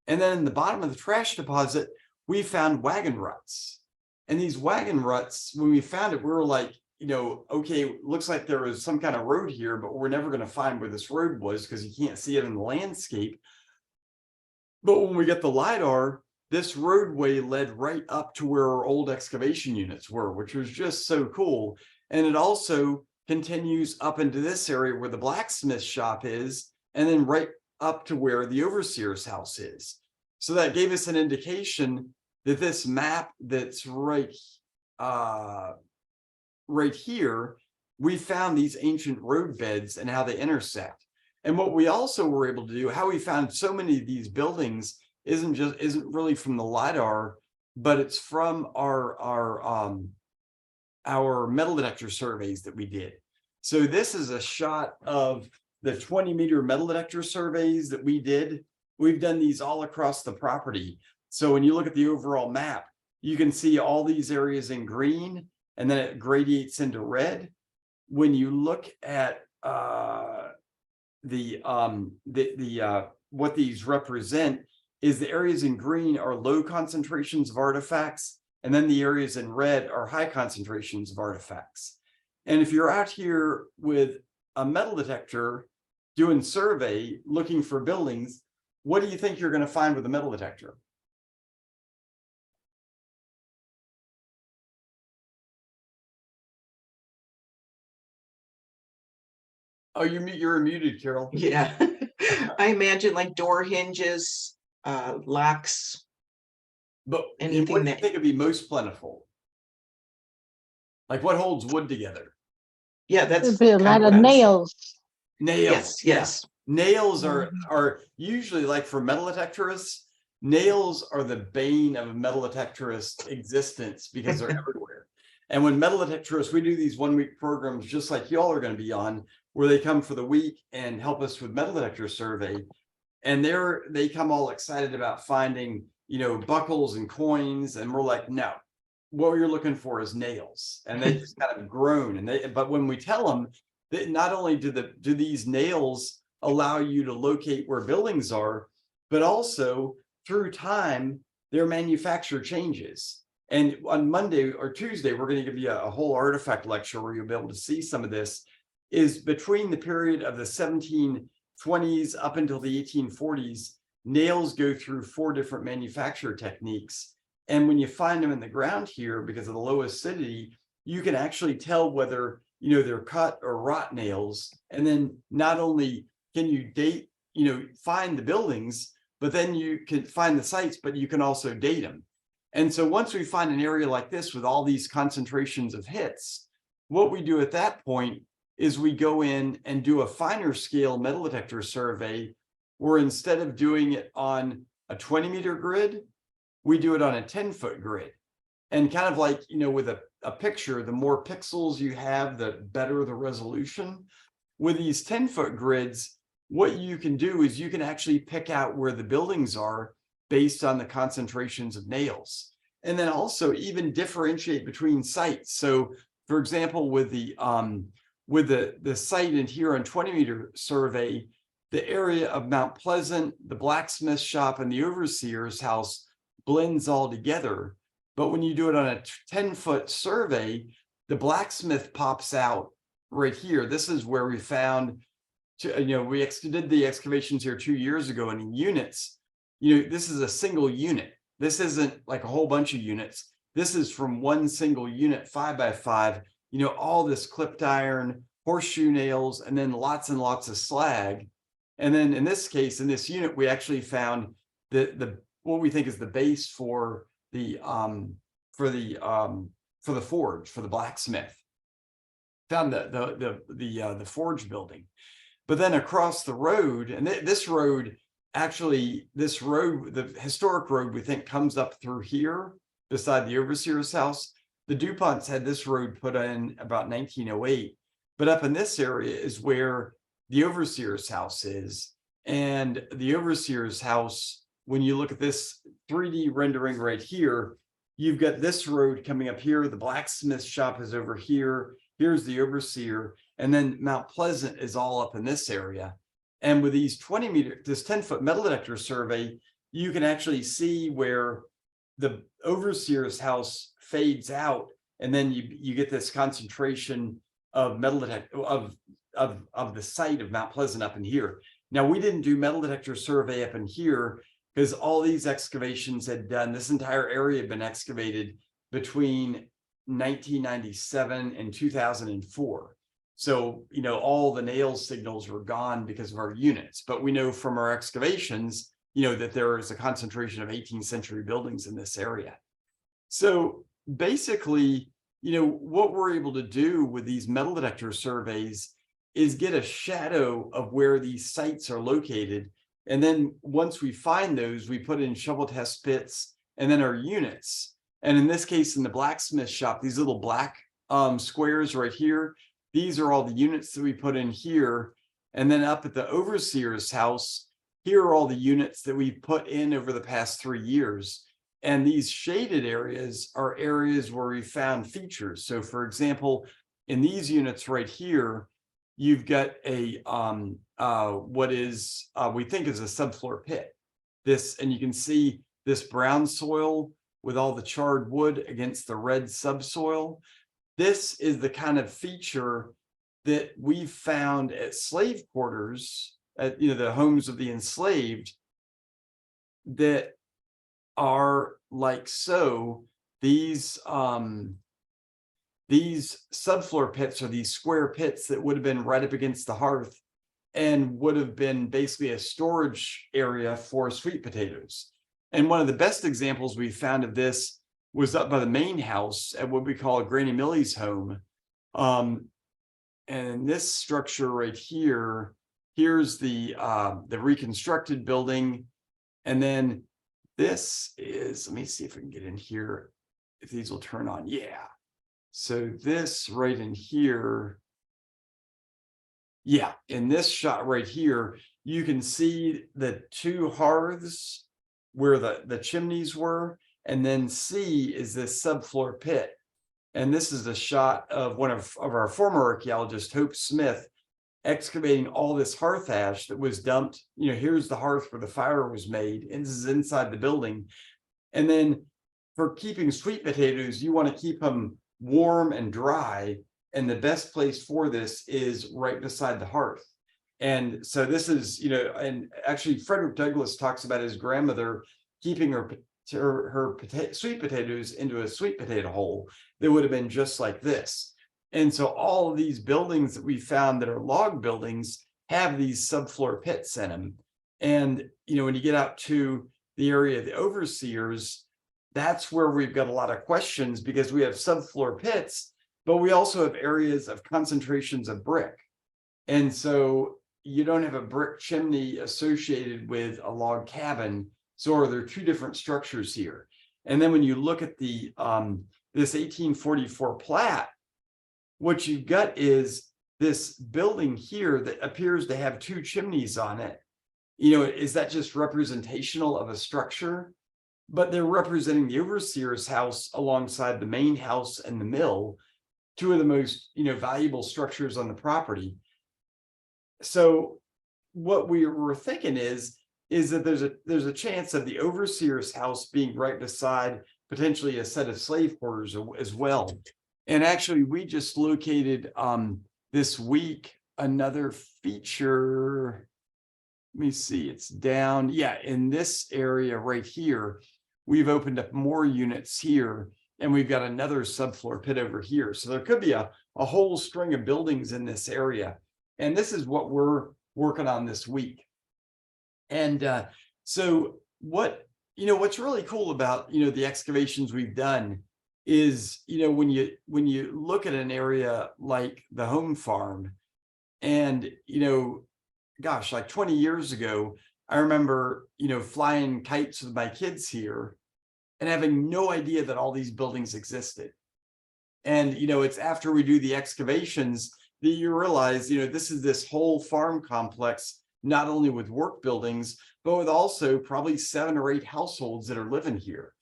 And then in the bottom of the trash deposit, we found wagon ruts. And these wagon ruts, when we found it, we were like, okay, looks like there was some kind of road here, but we're never going to find where this road was because you can't see it in the landscape. But when we get the LiDAR, this roadway led right up to where our old excavation units were, which was just so cool. And it also continues up into this area where the blacksmith shop is, and then right up to where the overseer's house is. So that gave us an indication that this map that's right here, we found these ancient road beds and how they intersect. And what we also were able to do, how we found so many of these buildings isn't really from the LiDAR, but it's from our metal detector surveys that we did. So this is a shot of the 20-meter metal detector surveys that we did. We've done these all across the property. So when you look at the overall map, you can see all these areas in green, and then it gradiates into red. When you look at what these represent is the areas in green are low concentrations of artifacts, and then the areas in red are high concentrations of artifacts. And if you're out here with a metal detector doing survey, looking for buildings, what do you think you're going to find with a metal detector? Oh, you're muted, Carol. Yeah. I imagine like door hinges, locks. But Anything what do you that- think would be most plentiful? Like what holds wood together? Yeah, that's There'd be a kind lot of of what I was- nails. Nails. Yes, yes. Nails are usually, like for metal detectorists, nails are the bane of a metal detectorist existence because they're everywhere. And when metal detectorists, we do these 1-week programs just like y'all are going to be on, where they come for the week and help us with metal detector survey. And they come all excited about finding, buckles and coins, and we're like, no, what you're looking for is nails. And they just kind of groan. But when we tell them that not only do these nails allow you to locate where buildings are, but also through time, their manufacture changes. And on Monday or Tuesday, we're going to give you a whole artifact lecture where you'll be able to see some of this. Is between the period of the 1720s up until the 1840s, nails go through 4 different manufacture techniques. And when you find them in the ground here, because of the low acidity, you can actually tell whether, they're cut or rot nails. And then not only can you date, find the buildings, but then you can find the sites, but you can also date them. And so once we find an area like this with all these concentrations of hits, what we do at that point is we go in and do a finer scale metal detector survey, where instead of doing it on a 20-meter grid, we do it on a 10-foot grid. And kind of like, with a picture, the more pixels you have, the better the resolution. With these 10-foot grids, what you can do is you can actually pick out where the buildings are based on the concentrations of nails. And then also even differentiate between sites. So for example, with the site in here on 20-meter survey, the area of Mount Pleasant, the blacksmith shop, and the overseer's house blends all together. But when you do it on a 10-foot survey, the blacksmith pops out right here. This is where we found, we did the excavations here 2 years ago, and in units, this is a single unit. This isn't like a whole bunch of units. This is from one single unit, 5 by 5, all this clipped iron, horseshoe nails, and then lots and lots of slag. And then in this case, in this unit, we actually found what we think is the base for the forge, for the blacksmith. Found the forge building. But then across the road, and this road, the historic road, we think comes up through here beside the overseer's house. The DuPonts had this road put in about 1908, but up in this area is where the overseer's house is. And the overseer's house, when you look at this 3D rendering right here, you've got this road coming up here. The blacksmith shop is over here. Here's the overseer. And then Mount Pleasant is all up in this area. And with these 10-foot metal detector survey, you can actually see where the overseer's house fades out. And then you get this concentration of metal detector of the site of Mount Pleasant up in here. Now, we didn't do metal detector survey up in here because all these excavations had done, this entire area had been excavated between 1997 and 2004. So, all the nail signals were gone because of our units, but we know from our excavations, that there is a concentration of 18th century buildings in this area. So basically, what we're able to do with these metal detector surveys is get a shadow of where these sites are located. And then once we find those, we put in shovel test pits and then our units. And in this case, in the blacksmith shop, these little black squares right here, these are all the units that we put in here. And then up at the overseer's house, here are all the units that we put in over the past 3 years. And these shaded areas are areas where we found features. So for example, in these units right here, you've got a what is we think is a subfloor pit. And you can see this brown soil with all the charred wood against the red subsoil. This is the kind of feature that we found at slave quarters, at the homes of the enslaved, that are like so. These subfloor pits, or these square pits that would have been right up against the hearth and would have been basically a storage area for sweet potatoes. And one of the best examples we found of this was up by the main house at what we call Granny Millie's home. And this structure right here, here's the reconstructed building. And then this is, let me see if I can get in here, if these will turn on. Yeah. So this right in here, yeah, in this shot right here, you can see the two hearths where the chimneys were, and then C is this subfloor pit. And this is a shot of one of our former archaeologists, Hope Smith, excavating all this hearth ash that was dumped. Here's the hearth where the fire was made, and this is inside the building. And then for keeping sweet potatoes, you want to keep them warm and dry. And the best place for this is right beside the hearth. And so this is, and actually Frederick Douglass talks about his grandmother keeping her sweet potatoes into a sweet potato hole that would have been just like this. And so all of these buildings that we found that are log buildings have these subfloor pits in them. And, when you get out to the area of the overseers, that's where we've got a lot of questions, because we have subfloor pits, but we also have areas of concentrations of brick. And so you don't have a brick chimney associated with a log cabin. So there are two different structures here. And then when you look at the this 1844 plat, what you've got is this building here that appears to have two chimneys on it. Is that just representational of a structure? But they're representing the overseer's house alongside the main house and the mill, two of the most valuable structures on the property. So what we were thinking is that there's a chance of the overseer's house being right beside potentially a set of slave quarters as well. And actually, we just located this week another feature. Let me see, it's down, yeah, in this area right here. We've opened up more units here, and we've got another subfloor pit over here. So there could be a whole string of buildings in this area. And this is what we're working on this week. And so what's really cool about, the excavations we've done is, when you look at an area like the home farm, and, gosh, like 20 years ago, I remember, flying kites with my kids here and having no idea that all these buildings existed. And, it's after we do the excavations that you realize, this is this whole farm complex, not only with work buildings, but with also probably 7 or 8 households that are living here.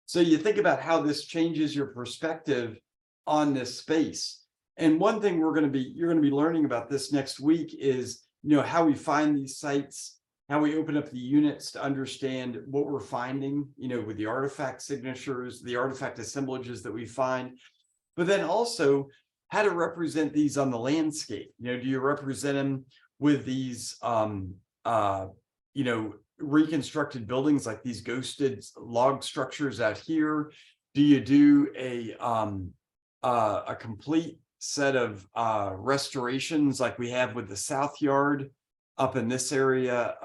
So you think about how this changes your perspective on this space. And one thing you're going to be learning about this next week is, how we find these sites, how we open up the units to understand what we're finding, with the artifact signatures, the artifact assemblages that we find, but then also how to represent these on the landscape. Do you represent them with these, reconstructed buildings like these ghosted log structures out here? Do you do a complete set of restorations like we have with the South Yard up in this area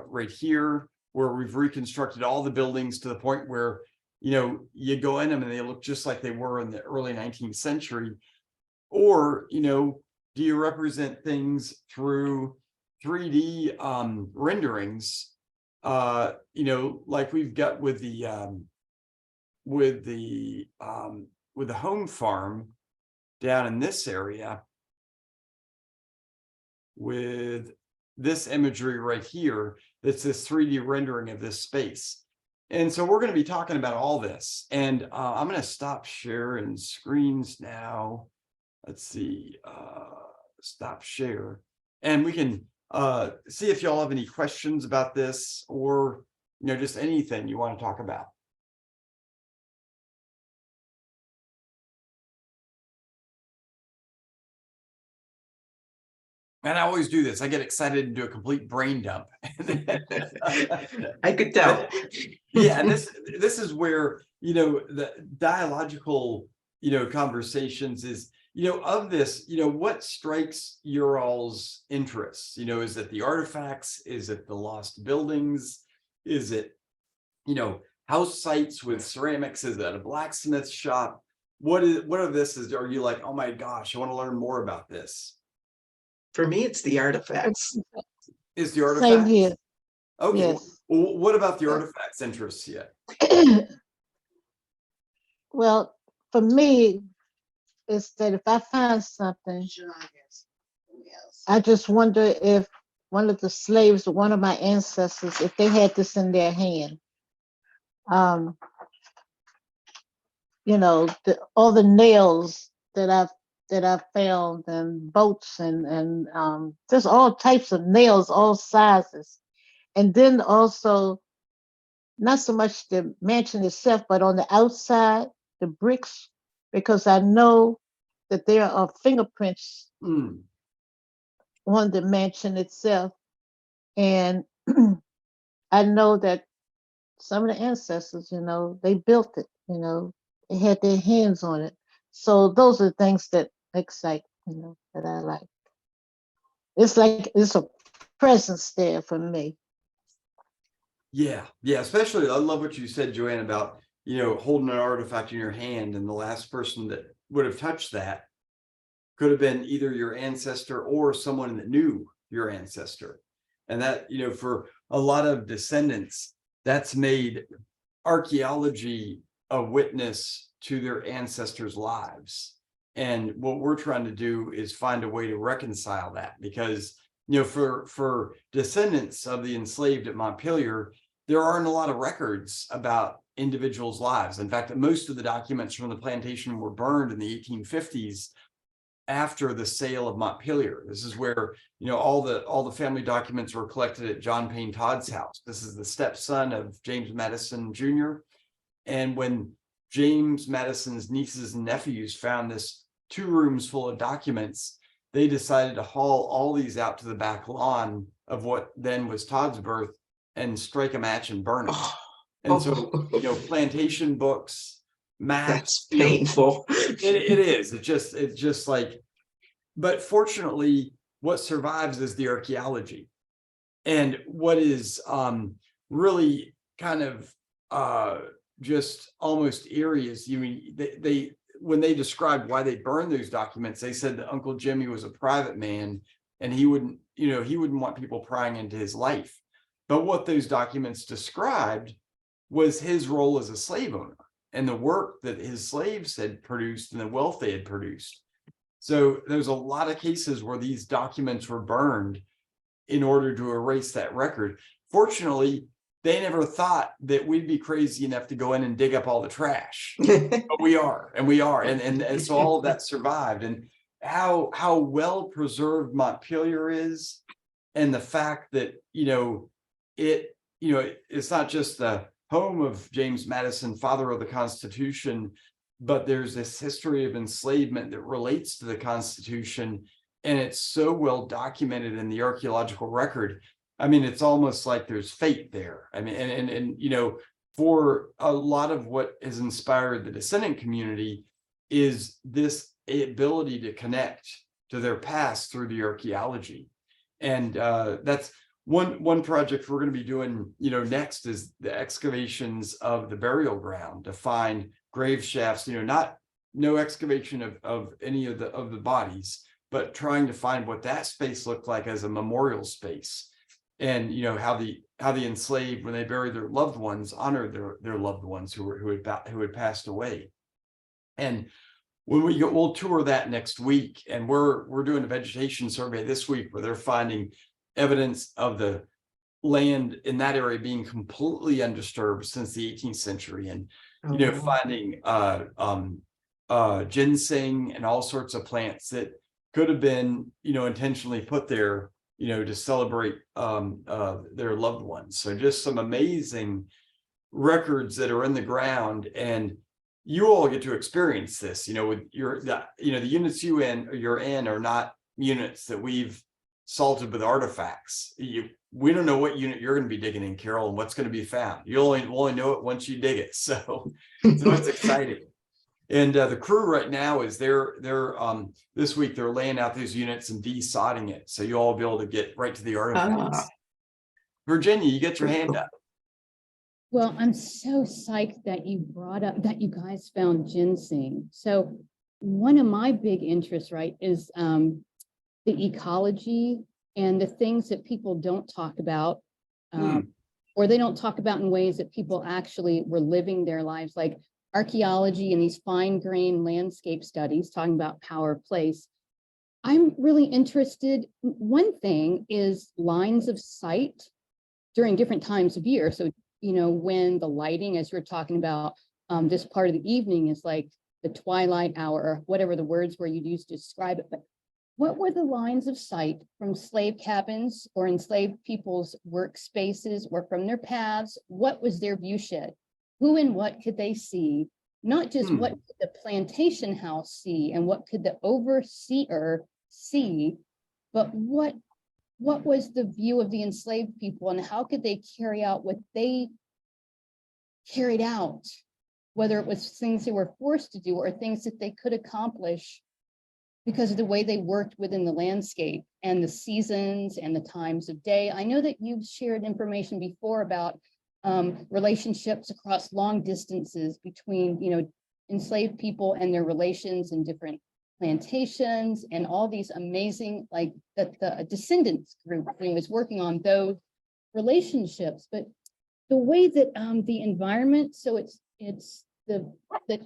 right here, where we've reconstructed all the buildings to the point where you go in them and they look just like they were in the early 19th century? Or do you represent things through 3D renderings, like we've got with the home farm down in this area, with this imagery right here, that's this 3D rendering of this space. And so we're going to be talking about all this, and I'm going to stop sharing screens now. Let's see, stop share, and we can see if y'all have any questions about this, or just anything you want to talk about. And I always do this. I get excited and do a complete brain dump. I could tell. Yeah, and this is where, the dialogical, conversations is, of this, what strikes your all's interests? Is it the artifacts? Is it the lost buildings? Is it, house sites with ceramics? Is it a blacksmith shop? What are this? Are you like, oh my gosh, I want to learn more about this? For me, it's the artifacts. Is the Same artifacts? here. Okay. Yes. Well, what about the artifacts interests you? Well, for me, it's that if I find something, I just wonder if one of the slaves or one of my ancestors, if they had this in their hand. All the nails that I've found, and boats, and there's all types of nails, all sizes. And then also, not so much the mansion itself, but on the outside, the bricks, because I know that there are fingerprints Mm. on the mansion itself. And I know that some of the ancestors, they built it, they had their hands on it. So those are things that excite, that I like. It's like it's a presence there for me. Yeah, especially I love what you said, Joanne, about holding an artifact in your hand, and the last person that would have touched that could have been either your ancestor or someone that knew your ancestor. And that, for a lot of descendants, that's made archaeology a witness to their ancestors' lives. And what we're trying to do is find a way to reconcile that, because for descendants of the enslaved at Montpelier, there aren't a lot of records about individuals' lives. In fact, most of the documents from the plantation were burned in the 1850s after the sale of Montpelier. This is where all the family documents were collected at John Payne Todd's house. This is the stepson of James Madison Jr. And when James Madison's nieces and nephews found this 2 rooms full of documents, they decided to haul all these out to the back lawn of what then was Todd's birth and strike a match and burn it. And so, plantation books, maps. That's painful. It is. It's just like, but fortunately, what survives is the archaeology. And what is really kind of just almost eerie is, they when they described why they burned those documents, they said that Uncle Jimmy was a private man and he wouldn't want people prying into his life. But what those documents described was his role as a slave owner and the work that his slaves had produced and the wealth they had produced. So there's a lot of cases where these documents were burned in order to erase that record. Fortunately, they never thought that we'd be crazy enough to go in and dig up all the trash. But we are. And so all of that survived. And how well preserved Montpelier is, and the fact that it's not just the home of James Madison, father of the Constitution, but there's this history of enslavement that relates to the Constitution, and it's so well documented in the archaeological record. I mean, it's almost like there's fate there. I mean, and for a lot of what has inspired the descendant community is this ability to connect to their past through the archaeology. And that's one project we're going to be doing, next is the excavations of the burial ground to find grave shafts, no excavation of any of the bodies, but trying to find what that space looked like as a memorial space. And how the enslaved, when they bury their loved ones, honor their loved ones who had passed away. And when we go, we'll tour that next week, and we're doing a vegetation survey this week where they're finding evidence of the land in that area being completely undisturbed since the 18th century, and finding ginseng and all sorts of plants that could have been intentionally put there to celebrate their loved ones. So just some amazing records that are in the ground, and you all get to experience this, with the units you're in are not units that we've salted with artifacts. We don't know what unit you're going to be digging in, Carol, and what's going to be found. We'll only know it once you dig it. So it's exciting. And the crew right now is they're this week they're laying out these units and desodding it, so you'll all be able to get right to the artifacts. Ah. Virginia, you get your hand up. Well, I'm so psyched that you brought up that you guys found ginseng. So one of my big interests, right, is the ecology and the things that people don't talk about, or they don't talk about in ways that people actually were living their lives, like archaeology and these fine-grained landscape studies talking about power of place. I'm really interested. One thing is lines of sight during different times of year. So, you know, when the lighting, as you're talking about, this part of the evening is like the twilight hour, or whatever the words were you used to describe it. But what were the lines of sight from slave cabins or enslaved people's workspaces or from their paths? What was their view shed? Who and what could they see? Not just what could the plantation house see and what could the overseer see, but what was the view of the enslaved people and how could they carry out what they carried out, whether it was things they were forced to do or things that they could accomplish because of the way they worked within the landscape and the seasons and the times of day. I know that you've shared information before about relationships across long distances between, you know, enslaved people and their relations in different plantations and all these amazing, like that the descendants group was working on those relationships. But the way that the environment, so it's the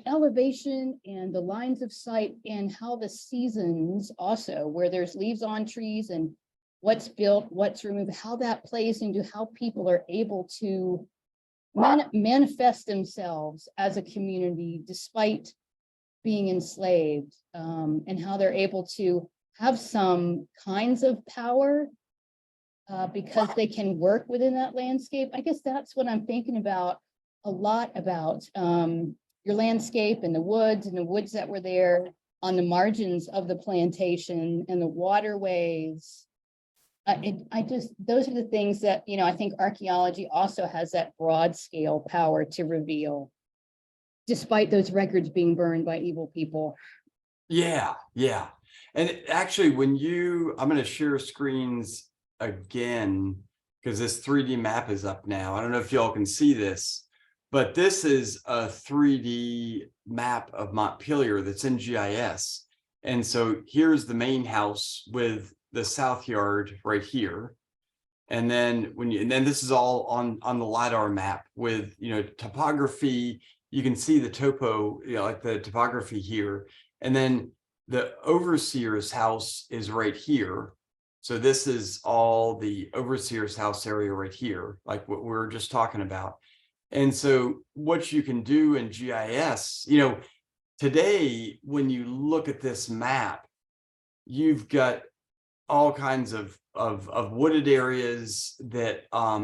elevation and the lines of sight and how the seasons also, where there's leaves on trees and what's built, what's removed, how that plays into how people are able to manifest themselves as a community despite being enslaved, and how they're able to have some kinds of power because they can work within that landscape. I guess that's what I'm thinking about a lot about your landscape and the woods that were there on the margins of the plantation and the waterways. Those are the things that, you know, I think archaeology also has that broad scale power to reveal, despite those records being burned by evil people. Yeah. And actually, I'm going to share screens again because this 3D map is up now. I don't know if y'all can see this, but this is a 3D map of Montpelier that's in GIS. And so here's the main house with the south yard right here. And then this is all on the LiDAR map with, you know, topography. You can see the topo, you know, like the topography here. And then the overseer's house is right here. So this is all the overseer's house area right here, like what we were just talking about. And so what you can do in GIS, you know, today, when you look at this map, you've got all kinds of wooded areas that, oh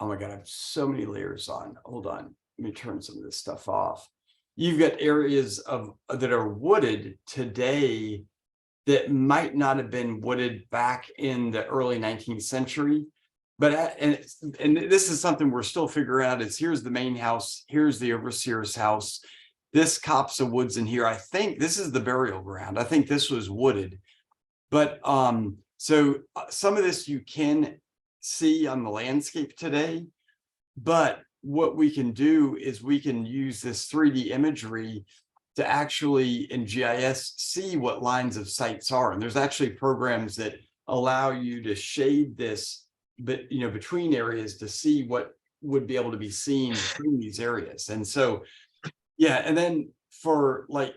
my God, I have so many layers on. Hold on, let me turn some of this stuff off. You've got areas that are wooded today that might not have been wooded back in the early 19th century. But and this is something we're still figuring out is here's the main house, here's the overseer's house, this copse of woods in here. I think this is the burial ground. I think this was wooded. But so some of this you can see on the landscape today, but what we can do is we can use this 3D imagery to actually in GIS see what lines of sights are. And there's actually programs that allow you to shade this, but you know, between areas to see what would be able to be seen between these areas. And so, yeah, and then for like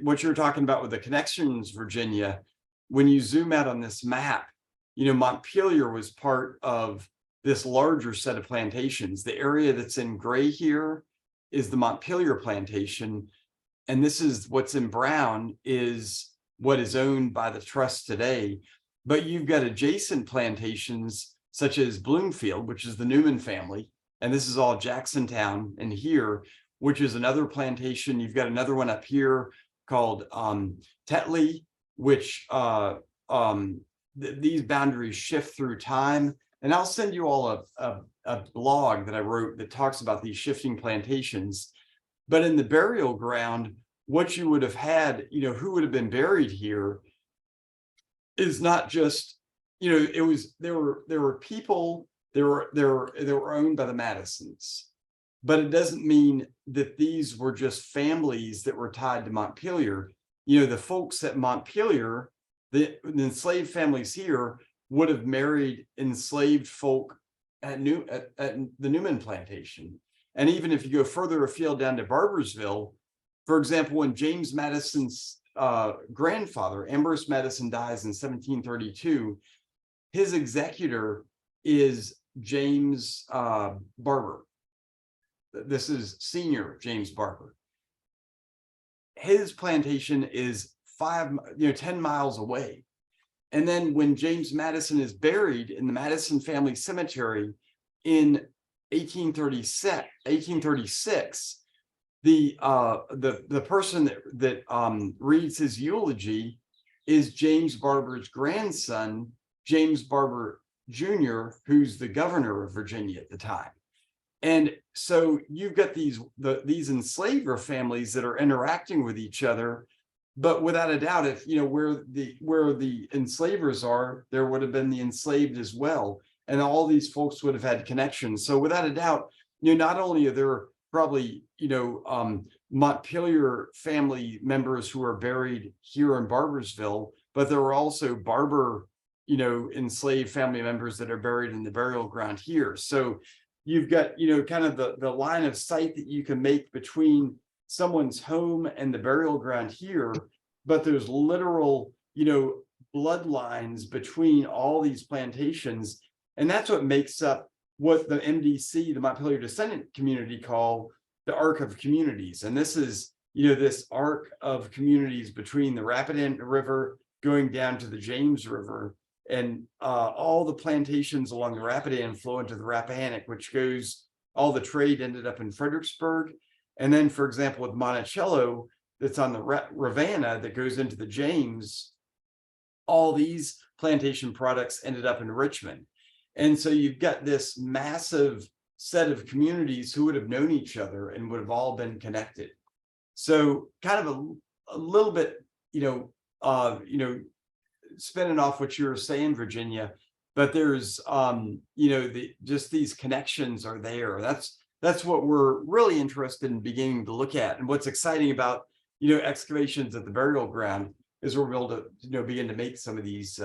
what you're talking about with the connections, Virginia, when you zoom out on this map, you know, Montpelier was part of this larger set of plantations. The area that's in gray here is the Montpelier plantation. And this is what's in brown is what is owned by the trust today. But you've got adjacent plantations such as Bloomfield, which is the Newman family. And this is all Jacksontown and here, which is another plantation. You've got another one up here called Tetley, which these boundaries shift through time. And I'll send you all a blog that I wrote that talks about these shifting plantations. But in the burial ground, what you would have had, who would have been buried here is not just, it was, there were people, they were owned by the Madisons. But it doesn't mean that these were just families that were tied to Montpelier. The folks at Montpelier, the enslaved families here would have married enslaved folk at the Newman plantation. And even if you go further afield down to Barbersville, for example, when James Madison's grandfather, Ambrose Madison, dies in 1732, his executor is James Barber. This is senior James Barber. His plantation is 10 miles away. And then when James Madison is buried in the Madison family cemetery in 1836, the person that reads his eulogy is James Barber's grandson, James Barber Jr., who's the governor of Virginia at the time. And so you've got these enslaver families that are interacting with each other, but without a doubt, if where the enslavers are, there would have been the enslaved as well, and all these folks would have had connections. So without a doubt, not only are there probably Montpelier family members who are buried here in Barbersville, but there were also Barber enslaved family members that are buried in the burial ground here. So you've got, kind of the line of sight that you can make between someone's home and the burial ground here, but there's literal, bloodlines between all these plantations. And that's what makes up what the MDC, the Montpelier Descendant Community, call the arc of communities. And this is, this arc of communities between the Rapidan River going down to the James River. And all the plantations along the Rapidan flow into the Rappahannock, which all the trade ended up in Fredericksburg. And then, for example, with Monticello, that's on the Ravenna that goes into the James, all these plantation products ended up in Richmond. And so you've got this massive set of communities who would have known each other and would have all been connected. So kind of a little bit, spinning off what you were saying, Virginia, but there's just these connections are there. That's what we're really interested in beginning to look at. And what's exciting about excavations at the burial ground is we're able to begin to make some of these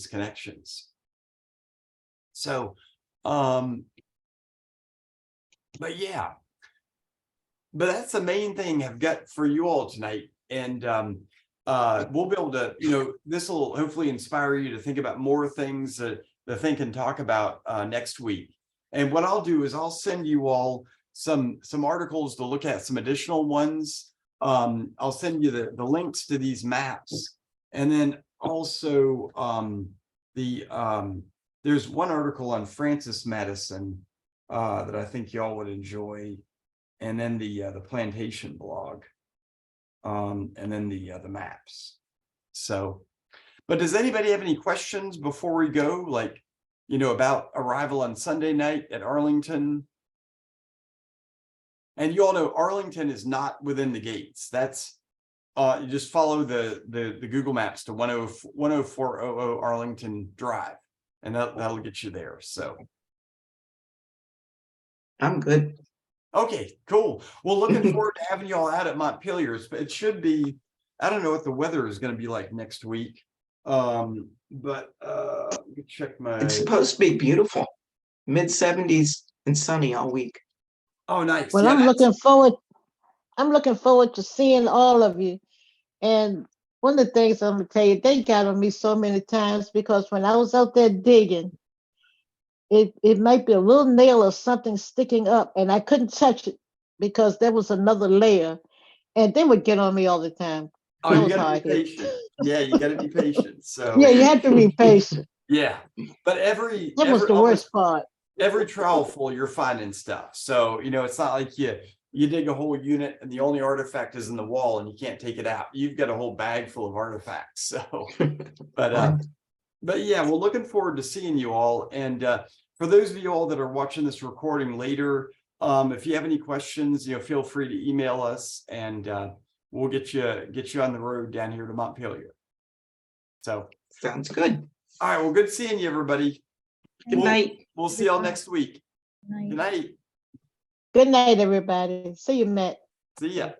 connections. So but that's the main thing I've got for you all tonight. And we'll be able to, this will hopefully inspire you to think about more things to think and talk about next week. And what I'll do is I'll send you all some articles to look at, some additional ones. I'll send you the links to these maps. And then also there's one article on Francis Madison that I think y'all would enjoy. And then the plantation blog. And then the maps. So, but does anybody have any questions before we go? Like, about arrival on Sunday night at Arlington? And you all know Arlington is not within the gates. That's you just follow the Google Maps to 10400 Arlington Drive, and that'll get you there. So I'm good. Okay, cool. Well, looking forward to having you all out at Montpelier. It should be, I don't know what the weather is going to be like next week. But let me check my. It's supposed to be beautiful. Mid-70s and sunny all week. Oh, nice. Well, Yeah, I'm looking forward to seeing all of you. And one of the things I'm gonna tell you, they got on me so many times because when I was out there digging, it might be a little nail or something sticking up, and I couldn't touch it because there was another layer, and they would get on me all the time. Oh, That you was gotta hard be hit. patient. Yeah, you gotta be patient. So Yeah, you have to be patient. yeah. But That was the worst part. every trowelful you're finding stuff. So it's not like you dig a whole unit and the only artifact is in the wall and you can't take it out. You've got a whole bag full of artifacts. So but But yeah, we're looking forward to seeing you all. And for those of you all that are watching this recording later, if you have any questions, feel free to email us, and we'll get you on the road down here to Montpelier. So, Sounds good. all right, well, good seeing you, everybody. Good night. We'll see y'all next week. Nice. Good night. Good night, everybody. See you, Matt. See ya.